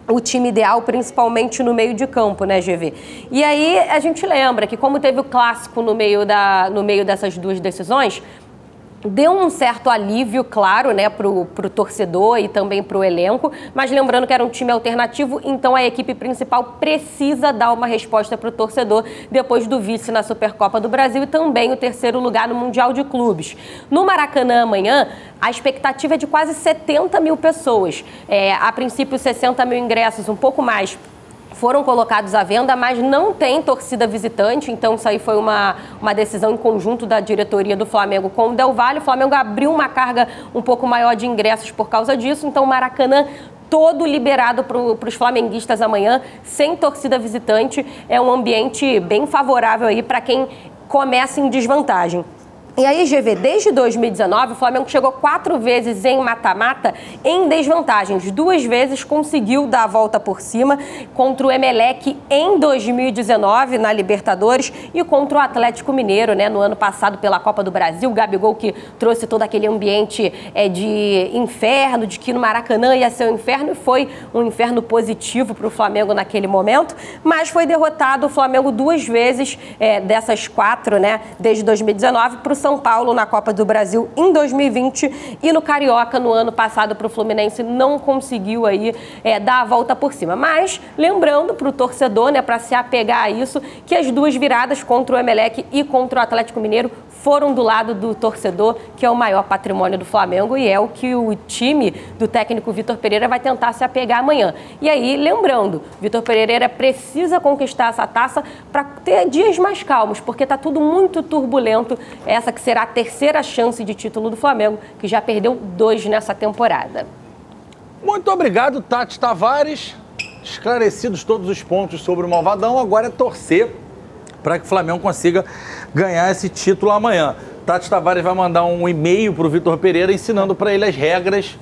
o time ideal, principalmente no meio de campo, né, GV? E aí a gente lembra que como teve o clássico no meio dessas duas decisões, deu um certo alívio, claro, né, pro torcedor e também pro elenco, mas lembrando que era um time alternativo, então a equipe principal precisa dar uma resposta pro torcedor depois do vice na Supercopa do Brasil e também o 3º lugar no Mundial de Clubes. No Maracanã amanhã, a expectativa é de quase 70 mil pessoas. A princípio, 60 mil ingressos, um pouco mais, foram colocados à venda, mas não tem torcida visitante, então isso aí foi uma decisão em conjunto da diretoria do Flamengo com o Del Valle. O Flamengo abriu uma carga um pouco maior de ingressos por causa disso, então o Maracanã todo liberado para os flamenguistas amanhã, sem torcida visitante. É um ambiente bem favorável aí para quem começa em desvantagem. E aí, GV, desde 2019, o Flamengo chegou 4 vezes em mata-mata em desvantagens. 2 vezes conseguiu dar a volta por cima contra o Emelec em 2019, na Libertadores, e contra o Atlético Mineiro, né, no ano passado, pela Copa do Brasil. O Gabigol que trouxe todo aquele ambiente de inferno, de que no Maracanã ia ser um inferno, e foi um inferno positivo para o Flamengo naquele momento, mas foi derrotado o Flamengo 2 vezes dessas 4, né, desde 2019, para o São Paulo na Copa do Brasil em 2020 e no Carioca no ano passado para o Fluminense não conseguiu aí dar a volta por cima. Mas lembrando para o torcedor, né, para se apegar a isso, que as 2 viradas contra o Emelec e contra o Atlético Mineiro foram do lado do torcedor, que é o maior patrimônio do Flamengo e é o que o time do técnico Vitor Pereira vai tentar se apegar amanhã. E aí, lembrando, Vitor Pereira precisa conquistar essa taça para ter dias mais calmos, porque está tudo muito turbulento, essa que será a 3ª chance de título do Flamengo, que já perdeu 2 nessa temporada. Muito obrigado, Tati Tavares. Esclarecidos todos os pontos sobre o Malvadão, agora é torcer para que o Flamengo consiga ganhar esse título amanhã. Tati Tavares vai mandar um e-mail para o Vitor Pereira ensinando para ele as regras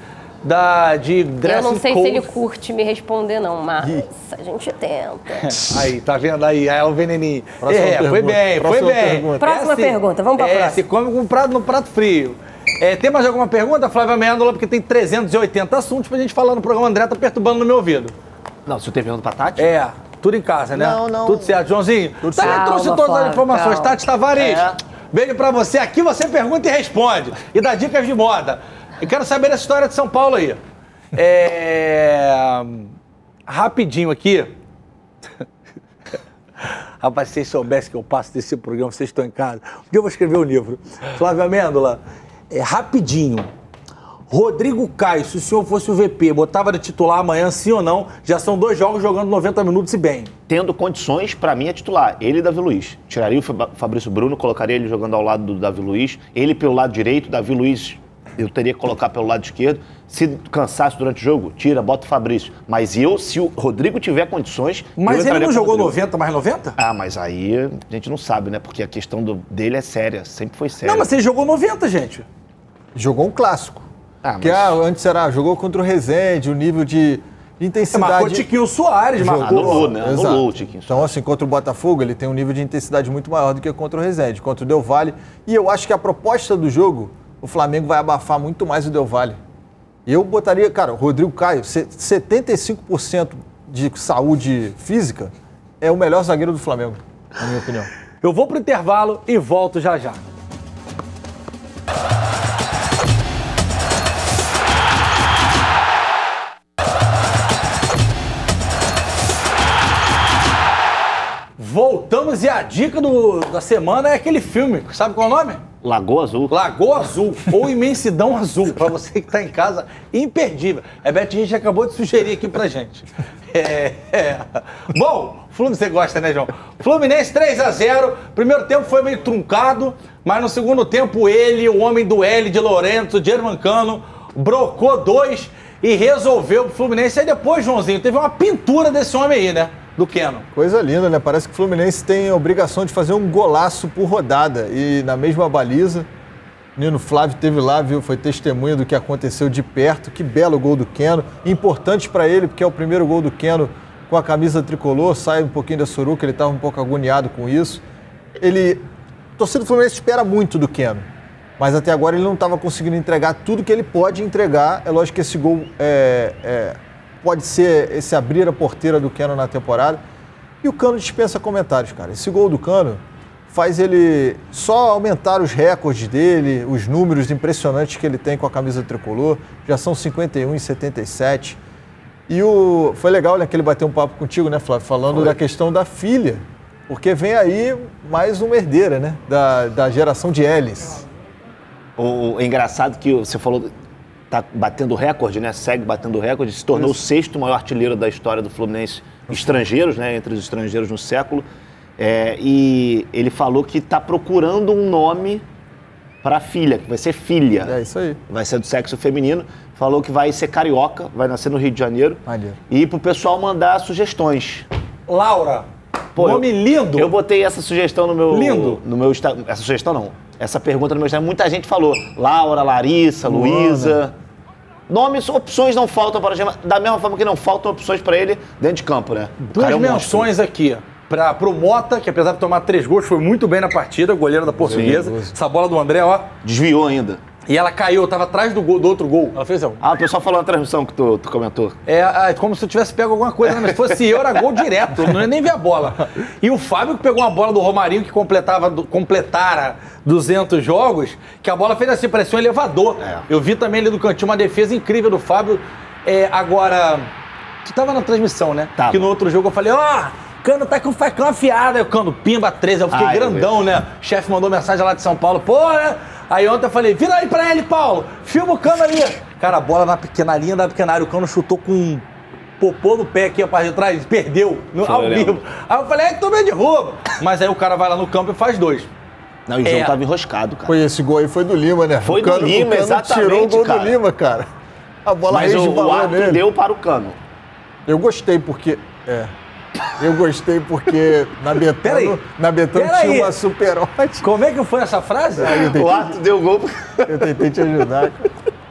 de dressing. Eu não sei code. se ele curte me responder não, mas a gente tenta. Aí, tá vendo aí? Aí é o veneninho. Foi bem, Próxima foi bem. pergunta. Próxima pergunta, vamos para a próxima. Se come no prato frio. Tem mais alguma pergunta, Flávia Amêndola? Porque tem 380 assuntos pra gente falar no programa. André tá perturbando no meu ouvido. Não, se eu tenho pergunta pra Tati? Tudo em casa, né? Não. Tudo certo, Joãozinho? Tudo Também certo. trouxe Calma, todas as Flávio, informações. calma. Tati Tavares, beijo pra você. Aqui você pergunta e responde. E dá dicas de moda. Eu quero saber essa história de São Paulo aí. Rapidinho aqui. Rapaz, se vocês soubessem que eu passo desse programa, vocês estão em casa. Porque eu vou escrever um livro. Flávia Amêndola, rapidinho. Rodrigo Caio, se o senhor fosse o VP, botava de titular amanhã, sim ou não? Já são 2 jogos jogando 90 minutos e bem. Tendo condições, pra mim é titular. Ele e Davi Luiz. Tiraria o Fabrício Bruno, colocaria ele jogando ao lado do Davi Luiz. Ele pelo lado direito, Davi Luiz eu teria que colocar pelo lado esquerdo. Se cansasse durante o jogo, tira, bota o Fabrício. Mas se o Rodrigo tiver condições... Mas ele não jogou 90 mais 90? Ah, mas aí a gente não sabe, né? Porque a questão dele é séria, sempre foi séria. Não, mas ele jogou 90, gente. Jogou um clássico. Ah, que antes jogou contra o Rezende, o nível de intensidade... Marcou o Tiquinho Soares, Anulou, né? Exato. Anulou o Tiquinho Soares. Então, assim, contra o Botafogo, ele tem um nível de intensidade muito maior do que contra o Rezende, contra o Del Valle. E eu acho que a proposta do jogo, o Flamengo vai abafar muito mais o Del Valle. Eu botaria, cara, o Rodrigo Caio, 75% de saúde física, é o melhor zagueiro do Flamengo, na minha opinião. Eu vou pro intervalo e volto já já. Voltamos e a dica da semana é aquele filme, sabe qual é o nome? Lagoa Azul. Lagoa Azul, ou Imensidão Azul, pra você que tá em casa, imperdível. Beth, a gente acabou de sugerir aqui pra gente. Bom, Fluminense, você gosta, né, João? Fluminense 3-0, primeiro tempo foi meio truncado, mas no segundo tempo ele, o homem do L de Lourenço, Germancano, brocou 2 e resolveu o Fluminense. Aí depois, Joãozinho, teve uma pintura desse homem aí, né? Do Keno. Coisa linda, né? Parece que o Fluminense tem a obrigação de fazer um golaço por rodada. E na mesma baliza, o Nino Flávio teve lá, viu? Foi testemunha do que aconteceu de perto. Que belo gol do Keno. Importante para ele, porque é o primeiro gol do Keno com a camisa tricolor. Sai um pouquinho da suruca, ele estava um pouco agoniado com isso. A torcida do Fluminense espera muito do Keno. Mas até agora ele não estava conseguindo entregar tudo que ele pode entregar. É lógico que esse gol pode ser esse abrir a porteira do Keno na temporada. E o Cano dispensa comentários, cara. Esse gol do Cano faz ele só aumentar os recordes dele, os números impressionantes que ele tem com a camisa tricolor. Já são 51 e 77. E foi legal, né, que ele bateu um papo contigo, né, Flávio? Falando da questão da filha. Porque vem aí mais uma herdeira, né? Da geração de Elis. O engraçado que você falou... Tá batendo recorde, né? Segue batendo recorde, se tornou o 6º maior artilheiro da história do Fluminense, estrangeiros, né? Entre os estrangeiros no século. E ele falou que está procurando um nome para a filha, que vai ser filha. É isso aí. Vai ser do sexo feminino. Falou que vai ser carioca, vai nascer no Rio de Janeiro. Maneiro. E pro pessoal mandar sugestões. Laura, nome lindo. Eu botei essa sugestão no meu... Lindo. No meu Instagram. Essa sugestão não. essa pergunta no meu Instagram. Muita gente falou, Laura, Larissa, Luísa. Nomes, opções não faltam para o Germán, da mesma forma que não faltam opções para ele dentro de campo, né? Duas menções aqui. Pro Mota, que apesar de tomar 3 gols, foi muito bem na partida, goleiro da Portuguesa. Sim. Essa bola do André, ó. Desviou ainda. E ela caiu, tava atrás do outro gol. Ela fez assim. O pessoal falou na transmissão que tu comentou. Como se eu tivesse pego alguma coisa, né? Mas se fosse eu, era gol direto, eu não ia nem ver a bola. E o Fábio que pegou uma bola do Romarinho, que completara 200 jogos, que a bola fez assim, parecia um elevador. Eu vi também ali do cantinho uma defesa incrível do Fábio. Agora, tu tava na transmissão, né? Tava. Que no outro jogo eu falei, Cano tá com facão afiado. Aí o Cano, pimba 13, eu fiquei grandão, né? O chefe mandou mensagem lá de São Paulo, né? Aí ontem eu falei, vira aí pra ele, Paulo, filma o Cano ali. Cara, a bola na linha da pequena área, o Cano chutou com um popô no pé aqui, a parte de trás, perdeu, ao vivo. Aí eu falei, tu me derruba. Mas aí o cara vai lá no campo e faz 2. Não, e o jogo tava enroscado, cara. Foi esse gol aí, foi do Lima, né? Foi do Lima, exatamente, tirou o gol cara. do Lima, cara. A bola o árbitro deu para o Cano. Eu gostei porque... na Betano tinha uma super odd. Como é que foi essa frase? O árbitro deu gol. Eu tentei te ajudar,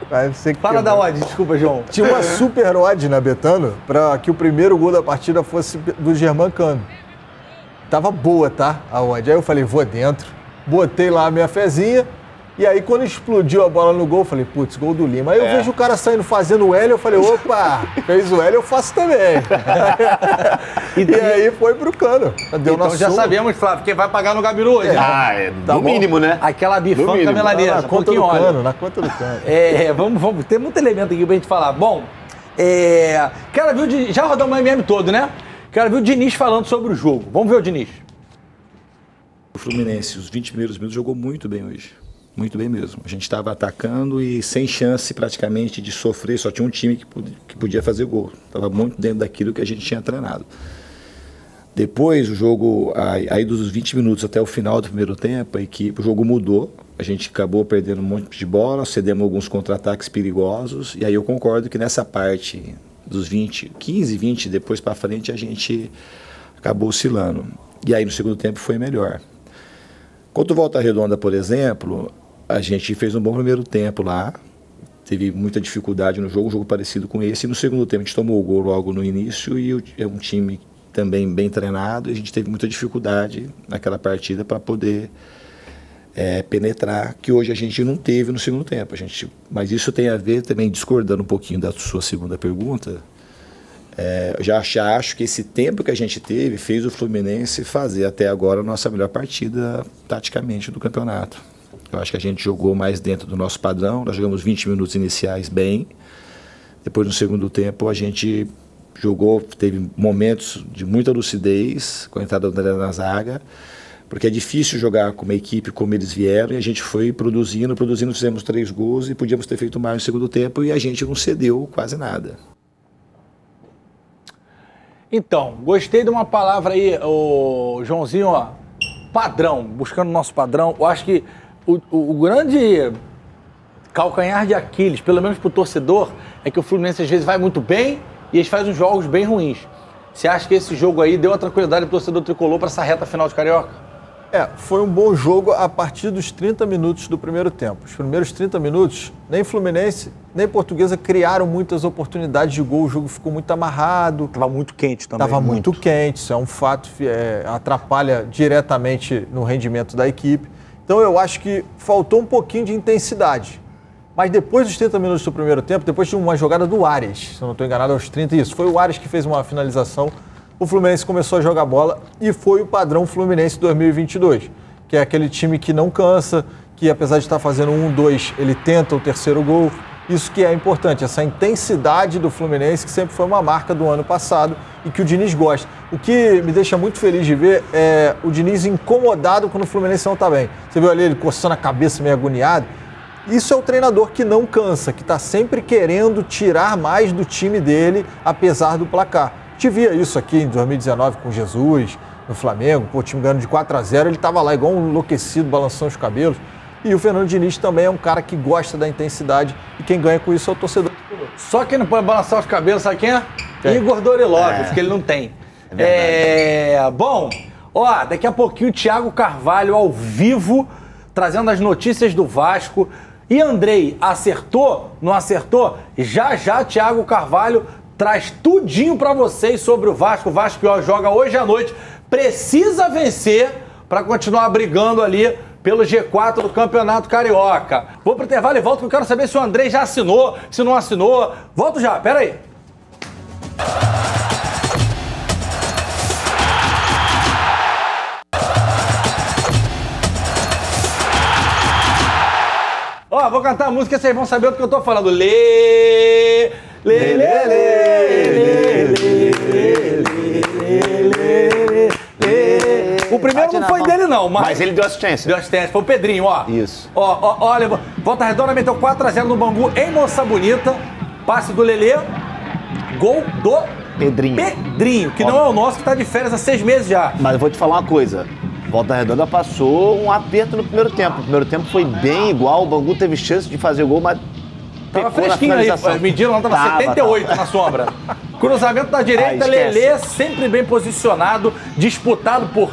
cara. Fala da odd, desculpa, João. Tinha uma super odd na Betano para que o primeiro gol da partida fosse do Germán Cano. Tava boa, tá? A odd. Aí eu falei, vou dentro. Botei lá a minha fezinha. E aí, quando explodiu a bola no gol, eu falei, putz, gol do Lima. Aí eu vejo o cara saindo fazendo o L, eu falei, opa, fez o L, eu faço também. E aí foi pro Cano. Deu então já sabemos, Flávio, quem vai pagar no Gabiru hoje. No mínimo, né? Aquela bifão camelanesa. Na conta do Cano, na conta do Cano. Vamos, tem muito elemento aqui pra gente falar. Bom, quero ver já rodamos o MM todo, né? Quero ver o Diniz falando sobre o jogo. Vamos ver o Diniz. O Fluminense, os 20 primeiros minutos, jogou muito bem hoje. Muito bem mesmo. A gente estava atacando e sem chance praticamente de sofrer, só tinha um time que podia fazer gol. Estava muito dentro daquilo que a gente tinha treinado. Depois, o jogo, aí dos 20 minutos até o final do primeiro tempo, o jogo mudou. A gente acabou perdendo um monte de bola, cedemos alguns contra-ataques perigosos. E aí eu concordo que nessa parte dos 15, 20, depois para frente, a gente acabou oscilando. E aí no segundo tempo foi melhor. Quanto ao Volta Redonda, por exemplo, a gente fez um bom primeiro tempo lá, teve muita dificuldade no jogo, um jogo parecido com esse, e no segundo tempo a gente tomou o gol logo no início e é um time também bem treinado, e a gente teve muita dificuldade naquela partida para poder penetrar, que hoje a gente não teve no segundo tempo. Mas isso tem a ver também, discordando um pouquinho da sua segunda pergunta, já acho que esse tempo que a gente teve fez o Fluminense fazer até agora a nossa melhor partida taticamente do campeonato. Eu acho que a gente jogou mais dentro do nosso padrão, nós jogamos 20 minutos iniciais bem, depois no segundo tempo a gente jogou, teve momentos de muita lucidez com a entrada do André na zaga, porque é difícil jogar com uma equipe como eles vieram, e a gente foi produzindo, fizemos 3 gols e podíamos ter feito mais no segundo tempo e a gente não cedeu quase nada. Então, gostei de uma palavra aí, o Joãozinho, padrão, buscando o nosso padrão. Eu acho que o grande calcanhar de Aquiles, pelo menos pro torcedor, é que o Fluminense às vezes vai muito bem e eles fazem uns jogos bem ruins. Você acha que esse jogo aí deu uma tranquilidade pro torcedor tricolor para essa reta final de Carioca? Foi um bom jogo a partir dos 30 minutos do primeiro tempo. Os primeiros 30 minutos, nem Fluminense, nem Portuguesa criaram muitas oportunidades de gol. O jogo ficou muito amarrado. Tava muito quente também. Tava muito quente, isso é um fato, atrapalha diretamente no rendimento da equipe. Então eu acho que faltou um pouquinho de intensidade. Mas depois dos 30 minutos do primeiro tempo, depois de uma jogada do Ares, se eu não estou enganado, aos 30, isso, foi o Ares que fez uma finalização. O Fluminense começou a jogar bola e foi o padrão Fluminense 2022, que é aquele time que não cansa, que apesar de estar fazendo 1-2, ele tenta o terceiro gol. Isso que é importante, essa intensidade do Fluminense, que sempre foi uma marca do ano passado e que o Diniz gosta. O que me deixa muito feliz de ver é o Diniz incomodado quando o Fluminense não está bem. Você viu ali ele coçando a cabeça meio agoniado? Isso é o treinador que não cansa, que está sempre querendo tirar mais do time dele, apesar do placar. A gente via isso aqui em 2019 com Jesus, no Flamengo, o time ganhando de 4-0, ele estava lá igual um enlouquecido, balançando os cabelos. E o Fernando Diniz também é um cara que gosta da intensidade e quem ganha com isso é o torcedor. Só quem não pode balançar os cabelos, sabe quem é? Igor Dorilovski, que ele não tem. Bom, daqui a pouquinho o Thiago Carvalho ao vivo trazendo as notícias do Vasco. E Andrei, acertou? Não acertou? Já já Thiago Carvalho traz tudinho pra vocês sobre o Vasco. O Vasco ó, joga hoje à noite. Precisa vencer para continuar brigando ali pelo G4 do Campeonato Carioca. Vou pro intervalo e volto, que eu quero saber se o Andrei já assinou, se não assinou. Volto já, pera aí. Ó, vou cantar a música e vocês vão saber do que eu tô falando. Lê, lê, lê, lê, lê, lê, lê, lê. O primeiro não foi dele, não. Mas ele deu assistência. Deu assistência. Foi o Pedrinho, ó. Isso. Ó, olha, Volta Redonda meteu 4-0 no Bangu em Moça Bonita. Passe do Lelê. Gol do Pedrinho, que não é o nosso, que tá de férias há 6 meses já. Mas eu vou te falar uma coisa. Volta Redonda passou um aperto no primeiro tempo. O primeiro tempo foi bem igual. O Bangu teve chance de fazer o gol, mas tava fresquinho aí. Mediram lá, tava 78 na sombra. Cruzamento da direita, Lelê, sempre bem posicionado, disputado por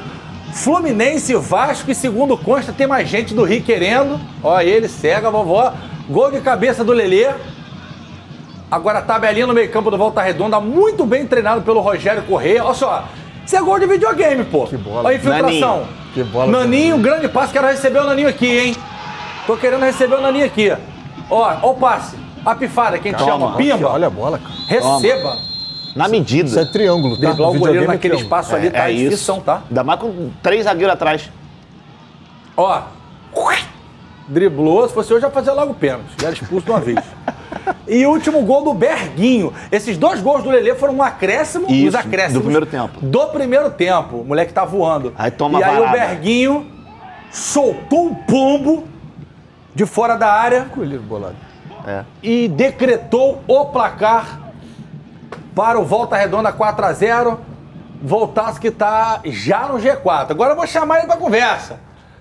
Fluminense, Vasco e, segundo consta, tem mais gente do Rio querendo. Ó, ele cega a vovó. Gol de cabeça do Lelê. Agora a tabelinha no meio-campo do Volta Redonda, muito bem treinado pelo Rogério Corrêa. Olha só, isso é gol de videogame, pô. Que bola. Olha a infiltração. Naninho. Que bola. Naninho, grande passe. Quero receber o Naninho aqui, hein? Tô querendo receber o Naninho aqui. Ó o passe. A pifada, quem te chama? Pimba. Olha a bola, cara. Receba. Na medida. Isso é triângulo, tá? Driblar o goleiro naquele espaço ali, tá? Difícil, tá? Ainda mais com 3 zagueiros atrás. Ó. Driblou. Se fosse hoje, já fazia logo o pênalti. Já era expulso de uma vez. E o último gol do Berguinho. Esses 2 gols do Lelê foram um acréscimo. Isso, os acréscimos do primeiro tempo. Do primeiro tempo. O moleque tá voando. Aí toma e aí varada. o Berguinho soltou um pombo de fora da área. Colheiro bolado. E decretou o placar para o Volta Redonda 4-0. Voltasse que tá já no G4. Agora eu vou chamar ele pra conversa.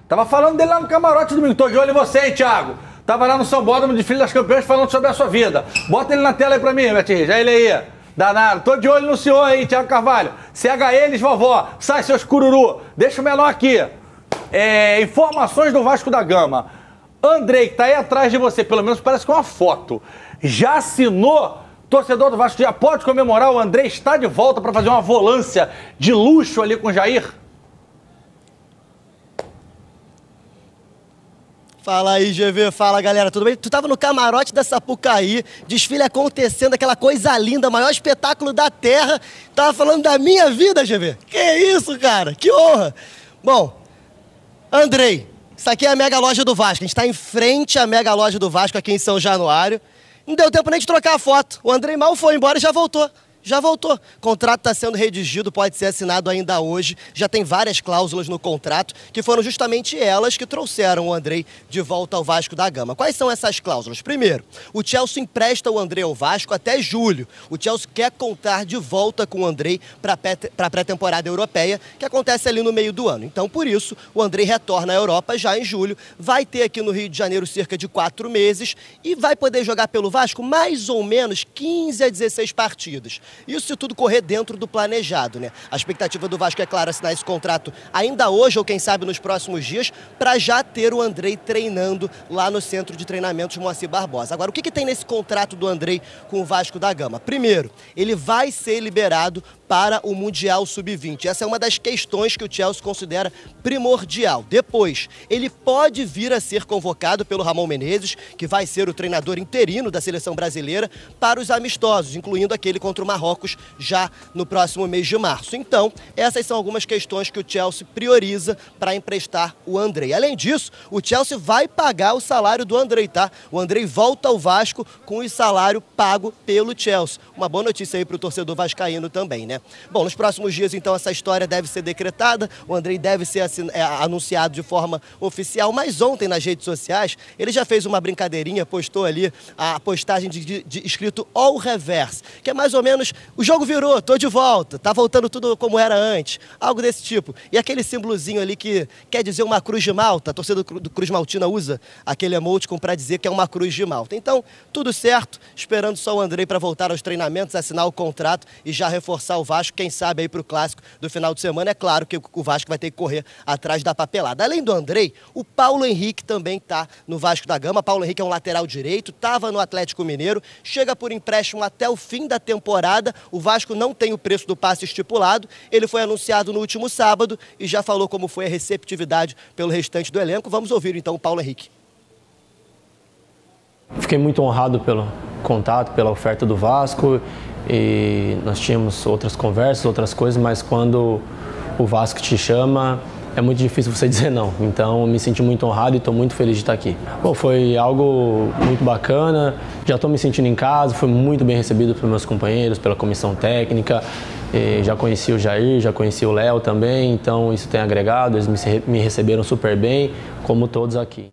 Tava falando dele lá no camarote domingo. Tô de olho em você, hein, Thiago? Tava lá no São Bódromo de Filho das Campeões falando sobre a sua vida. Bota ele na tela aí pra mim, Betinho. Já ele aí. Danado. Tô de olho no senhor aí, Thiago Carvalho. CH eles, vovó. Sai, seus cururu. Deixa o menor aqui. Informações do Vasco da Gama. Andrei, que tá aí atrás de você, pelo menos parece que é uma foto. Já assinou? Torcedor do Vasco já pode comemorar. O Andrei está de volta para fazer uma volância de luxo ali com o Jair? Fala aí, GV, fala galera, tudo bem? Tu tava no camarote da Sapucaí, desfile acontecendo, aquela coisa linda, maior espetáculo da terra. Tava falando da minha vida, GV. Que isso, cara? Que honra! Bom, Andrei, isso aqui é a mega loja do Vasco. A gente tá em frente à mega loja do Vasco aqui em São Januário. Não deu tempo nem de trocar a foto. O Andrei mal foi embora e já voltou. Já voltou. O contrato está sendo redigido, pode ser assinado ainda hoje. Já tem várias cláusulas no contrato, que foram justamente elas que trouxeram o Andrei de volta ao Vasco da Gama. Quais são essas cláusulas? Primeiro, o Chelsea empresta o Andrei ao Vasco até julho. O Chelsea quer contar de volta com o Andrei para a pré-temporada europeia, que acontece ali no meio do ano. Então, por isso, o Andrei retorna à Europa já em julho, vai ter aqui no Rio de Janeiro cerca de 4 meses e vai poder jogar pelo Vasco mais ou menos 15 a 16 partidas. Isso se tudo correr dentro do planejado, né? A expectativa do Vasco é, claro, assinar esse contrato ainda hoje ou, quem sabe, nos próximos dias, para já ter o Andrei treinando lá no Centro de Treinamentos Moacir Barbosa. Agora, o que tem nesse contrato do Andrei com o Vasco da Gama? Primeiro, ele vai ser liberado para o Mundial Sub-20. Essa é uma das questões que o Chelsea considera primordial. Depois, ele pode vir a ser convocado pelo Ramon Menezes, que vai ser o treinador interino da seleção brasileira, para os amistosos, incluindo aquele contra o Marrocos, já no próximo mês de março. Então, essas são algumas questões que o Chelsea prioriza para emprestar o Andrei. Além disso, o Chelsea vai pagar o salário do Andrei, tá? O Andrei volta ao Vasco com o salário pago pelo Chelsea. Uma boa notícia aí para o torcedor vascaíno também, né? Bom, nos próximos dias, então, essa história deve ser decretada, o Andrei deve ser anunciado de forma oficial, mas ontem nas redes sociais, ele já fez uma brincadeirinha, postou ali a postagem de escrito All Reverse, que é mais ou menos, o jogo virou, tô de volta, tá voltando tudo como era antes, algo desse tipo. E aquele símbolozinho ali que quer dizer uma cruz de Malta, a torcida do Cruz Maltina usa aquele emoticon para dizer que é uma cruz de Malta. Então, tudo certo, esperando só o Andrei para voltar aos treinamentos, assinar o contrato e já reforçar o Vasco, quem sabe aí para o clássico do final de semana. É claro que o Vasco vai ter que correr atrás da papelada. Além do Andrei, o Paulo Henrique também está no Vasco da Gama. Paulo Henrique é um lateral direito, estava no Atlético Mineiro, chega por empréstimo até o fim da temporada. O Vasco não tem o preço do passe estipulado. Ele foi anunciado no último sábado e já falou como foi a receptividade pelo restante do elenco. Vamos ouvir então o Paulo Henrique. Fiquei muito honrado pelo contato, pela oferta do Vasco, e nós tínhamos outras conversas, outras coisas, mas quando o Vasco te chama, é muito difícil você dizer não. Então, me senti muito honrado e estou muito feliz de estar aqui. Bom, foi algo muito bacana, já estou me sentindo em casa, fui muito bem recebido pelos meus companheiros, pela comissão técnica, já conheci o Jair, já conheci o Léo também, então isso tem agregado, eles me receberam super bem, como todos aqui.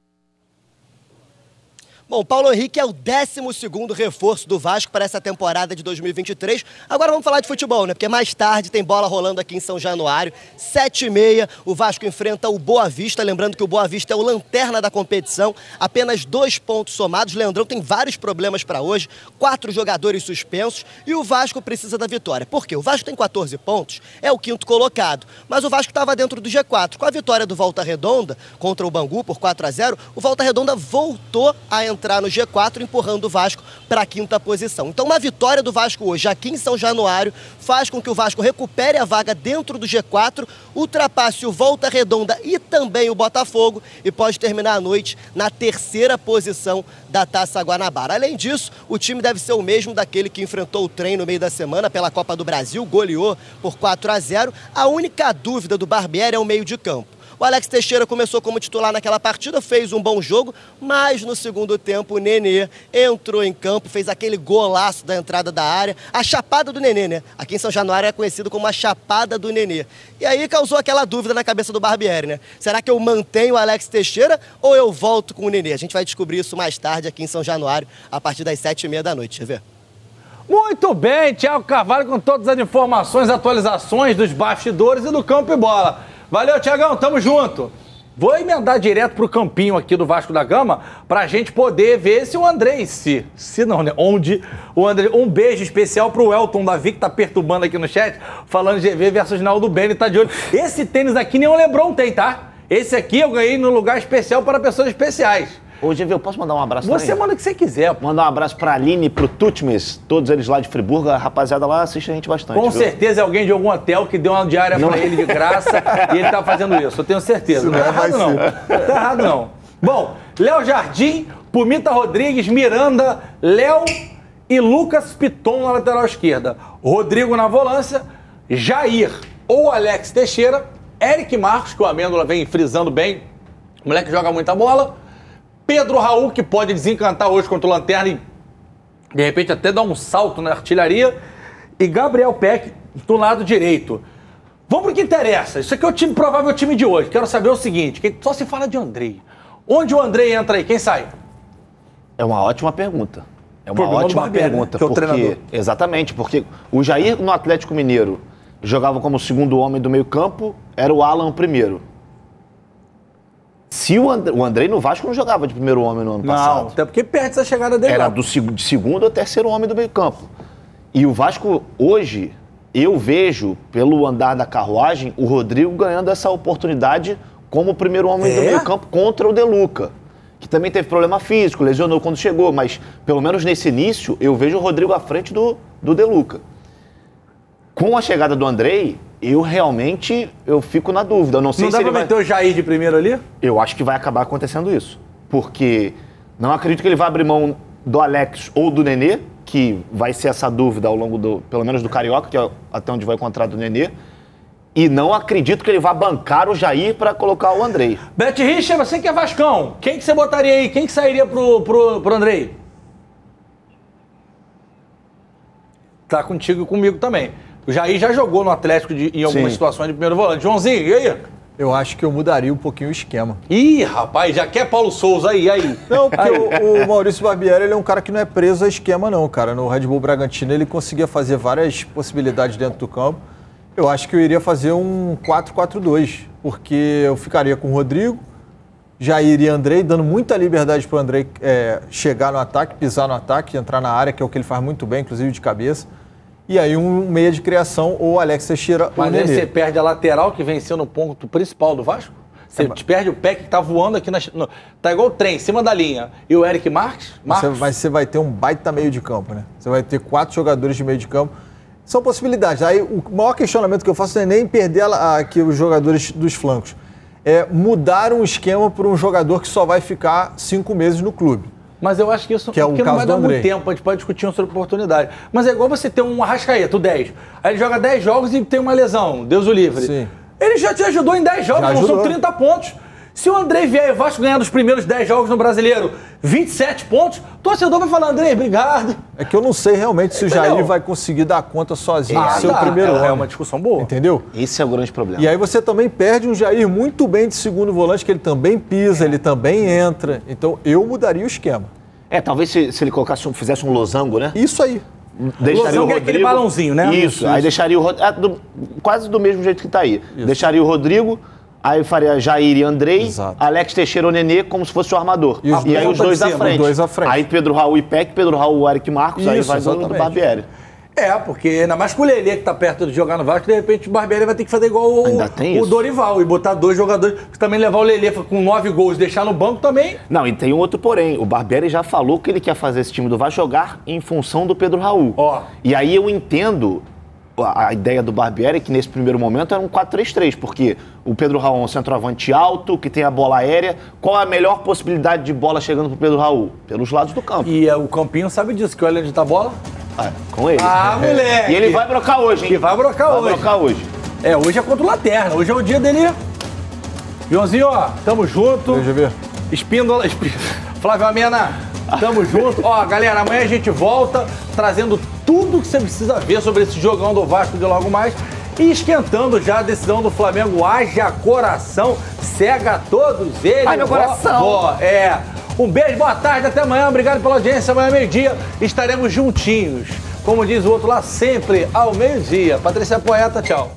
Bom, Paulo Henrique é o 12º reforço do Vasco para essa temporada de 2023. Agora vamos falar de futebol, né? Porque mais tarde tem bola rolando aqui em São Januário. 7h30, o Vasco enfrenta o Boa Vista. Lembrando que o Boa Vista é o lanterna da competição. Apenas 2 pontos somados. Leandrão tem vários problemas para hoje. 4 jogadores suspensos. E o Vasco precisa da vitória. Por quê? O Vasco tem 14 pontos, é o 5º colocado. Mas o Vasco estava dentro do G4. Com a vitória do Volta Redonda contra o Bangu por 4-0, o Volta Redonda voltou a entrar no G4, empurrando o Vasco para a 5ª posição. Então, uma vitória do Vasco hoje aqui em São Januário faz com que o Vasco recupere a vaga dentro do G4, ultrapasse o Volta Redonda e também o Botafogo e pode terminar a noite na 3ª posição da Taça Guanabara. Além disso, o time deve ser o mesmo daquele que enfrentou o Trem no meio da semana pela Copa do Brasil, goleou por 4-0. A única dúvida do Barbieri é o meio de campo. O Alex Teixeira começou como titular naquela partida, fez um bom jogo, mas no segundo tempo o Nenê entrou em campo, fez aquele golaço da entrada da área, a chapada do Nenê, né? Aqui em São Januário é conhecido como a chapada do Nenê. E aí causou aquela dúvida na cabeça do Barbieri, né? Será que eu mantenho o Alex Teixeira ou eu volto com o Nenê? A gente vai descobrir isso mais tarde aqui em São Januário, a partir das 7h30 da noite. Deixa eu ver. Muito bem, Thiago Carvalho com todas as informações, atualizações dos bastidores e do campo e bola. Valeu, Thiagão, tamo junto. Vou emendar direto pro campinho aqui do Vasco da Gama pra gente poder ver se o Andrei, se não, né? Onde o Andrei. Um beijo especial pro Elton Davi, que tá perturbando aqui no chat, falando GV versus Naldo Beni, tá de olho. Esse tênis aqui nem o LeBron tem, tá? Esse aqui eu ganhei num lugar especial para pessoas especiais. Ô, GV, eu posso mandar um abraço Você manda o que você quiser. Mandar um abraço pra Aline e pro Tutmes, todos eles lá de Friburgo. A rapaziada lá assiste a gente bastante. Com certeza é alguém de algum hotel que deu uma diária pra ele de graça e ele tá fazendo isso. Eu tenho certeza. Não tá errado, não. Tá errado, não. Bom, Léo Jardim, Pumita Rodrigues, Miranda, Léo e Lucas Piton na lateral esquerda. Rodrigo na volância, Jair ou Alex Teixeira, Eric Marcos, que o Amêndola vem frisando bem. O moleque joga muita bola. Pedro Raul, que pode desencantar hoje contra o Lanterna e, de repente, até dar um salto na artilharia. E Gabriel Peck do lado direito. Vamos pro que interessa. Isso aqui é o time provável, o time de hoje. Quero saber o seguinte, que só se fala de Andrei. Onde o Andrei entra aí? Quem sai? É uma ótima pergunta. É uma ótima pergunta. Que é o treinador. Exatamente, porque o Jair no Atlético Mineiro jogava como segundo homem do meio campo, era o Alan o primeiro. Se o Andrei no Vasco não jogava de primeiro homem no ano passado. Não, até porque perde essa chegada dele. Era de segundo ou terceiro homem do meio campo. E o Vasco hoje, eu vejo, pelo andar da carruagem, o Rodrigo ganhando essa oportunidade como primeiro homem do meio campo contra o De Luca, que também teve problema físico, lesionou quando chegou, mas pelo menos nesse início eu vejo o Rodrigo à frente do De Luca. Com a chegada do Andrei, eu realmente fico na dúvida. Eu não sei não se dá ele pra meter o Jair de primeiro ali? Eu acho que vai acabar acontecendo isso. Porque não acredito que ele vá abrir mão do Alex ou do Nenê, que vai ser essa dúvida ao longo pelo menos do Carioca, que é até onde vai o contrato do Nenê. E não acredito que ele vá bancar o Jair para colocar o Andrei. Beth Richa, você que é Vascão, quem que você botaria aí? Quem que sairia pro Andrei? Tá contigo e comigo também. O Jair já jogou no Atlético em algumas situações de primeiro volante. Joãozinho, e aí? Eu acho que eu mudaria um pouquinho o esquema. Ih, rapaz, já quer Paulo Souza aí. Não, porque o Maurício Barbieri, ele é um cara que não é preso a esquema não, cara. No Red Bull Bragantino ele conseguia fazer várias possibilidades dentro do campo. Eu acho que eu iria fazer um 4-4-2, porque eu ficaria com o Rodrigo, Jair e Andrei, dando muita liberdade para o Andrei chegar no ataque, pisar no ataque, entrar na área, que é o que ele faz muito bem, inclusive de cabeça. E aí um meia de criação, ou Alex Teixeira ou Mas aí Nenê. você perde a lateral que venceu no ponto principal do Vasco? Você perde o pé que tá voando aqui tá igual o trem, em cima da linha. E o Eric Marques? Você vai ter um baita meio de campo, né? Você vai ter 4 jogadores de meio de campo. São possibilidades. Aí o maior questionamento que eu faço não é nem perder aqui os jogadores dos flancos. É mudar um esquema por um jogador que só vai ficar 5 meses no clube. Mas eu acho que isso que é o porque caso não vai dar do Andrei. muito tempo, a gente pode discutir uma outra oportunidade. Mas é igual você ter um Arrascaeta, o 10. Aí ele joga 10 jogos e tem uma lesão, Deus o livre. Sim. Ele já te ajudou em 10 jogos, não são 30 pontos. Se o Andrei vier e o Vasco ganhar nos primeiros 10 jogos no Brasileiro 27 pontos, o torcedor vai falar, Andrei, obrigado. É que eu não sei realmente se o Jair vai conseguir dar conta sozinho do seu primeiro ano. É uma discussão boa. Entendeu? Esse é o grande problema. E aí você também perde um Jair muito bem de segundo volante, que ele também pisa, ele também entra. Então eu mudaria o esquema. Talvez se ele fizesse um losango, né? Isso aí. Deixaria losango é aquele balãozinho, né? Isso. Aí deixaria o Rodrigo. Quase do mesmo jeito que tá aí. Isso. Deixaria o Rodrigo, aí faria Jair e Andrei, Alex Teixeira ou Nenê como se fosse o armador. E aí os dois à frente. Aí Pedro Raul e Peck, Pedro Raul, Eric Marcos, isso, aí vai do Barbieri. Porque ainda mais com o Lelê que tá perto de jogar no Vasco, de repente o Barbieri vai ter que fazer igual o Dorival e botar 2 jogadores, que também levar o Lelê com 9 gols e deixar no banco também. Não, e tem um outro porém, o Barbieri já falou que ele quer fazer esse time do Vasco jogar em função do Pedro Raul. E aí eu entendo a ideia do Barbieri, que nesse primeiro momento era um 4-3-3, porque o Pedro Raul é um centroavante alto, que tem a bola aérea. Qual a melhor possibilidade de bola chegando pro Pedro Raul? Pelos lados do campo. E o Campinho sabe disso, que olha onde tá a bola. Com ele. Moleque! E ele vai brocar hoje, hein? E vai brocar hoje. Hoje é contra o Laterna. Hoje é o dia dele. Joãozinho, tamo junto. Deixa eu ver. Espíndola. Flávio Amena, tamo junto. Galera, amanhã a gente volta trazendo tudo que você precisa ver sobre esse jogão do Vasco de logo mais. E esquentando já a decisão do Flamengo. Haja coração, cega a todos eles. Ai, meu coração. Um beijo, boa tarde, até amanhã. Obrigado pela audiência. Amanhã, meio-dia, estaremos juntinhos. Como diz o outro lá, sempre ao meio-dia. Patrícia Poeta, tchau.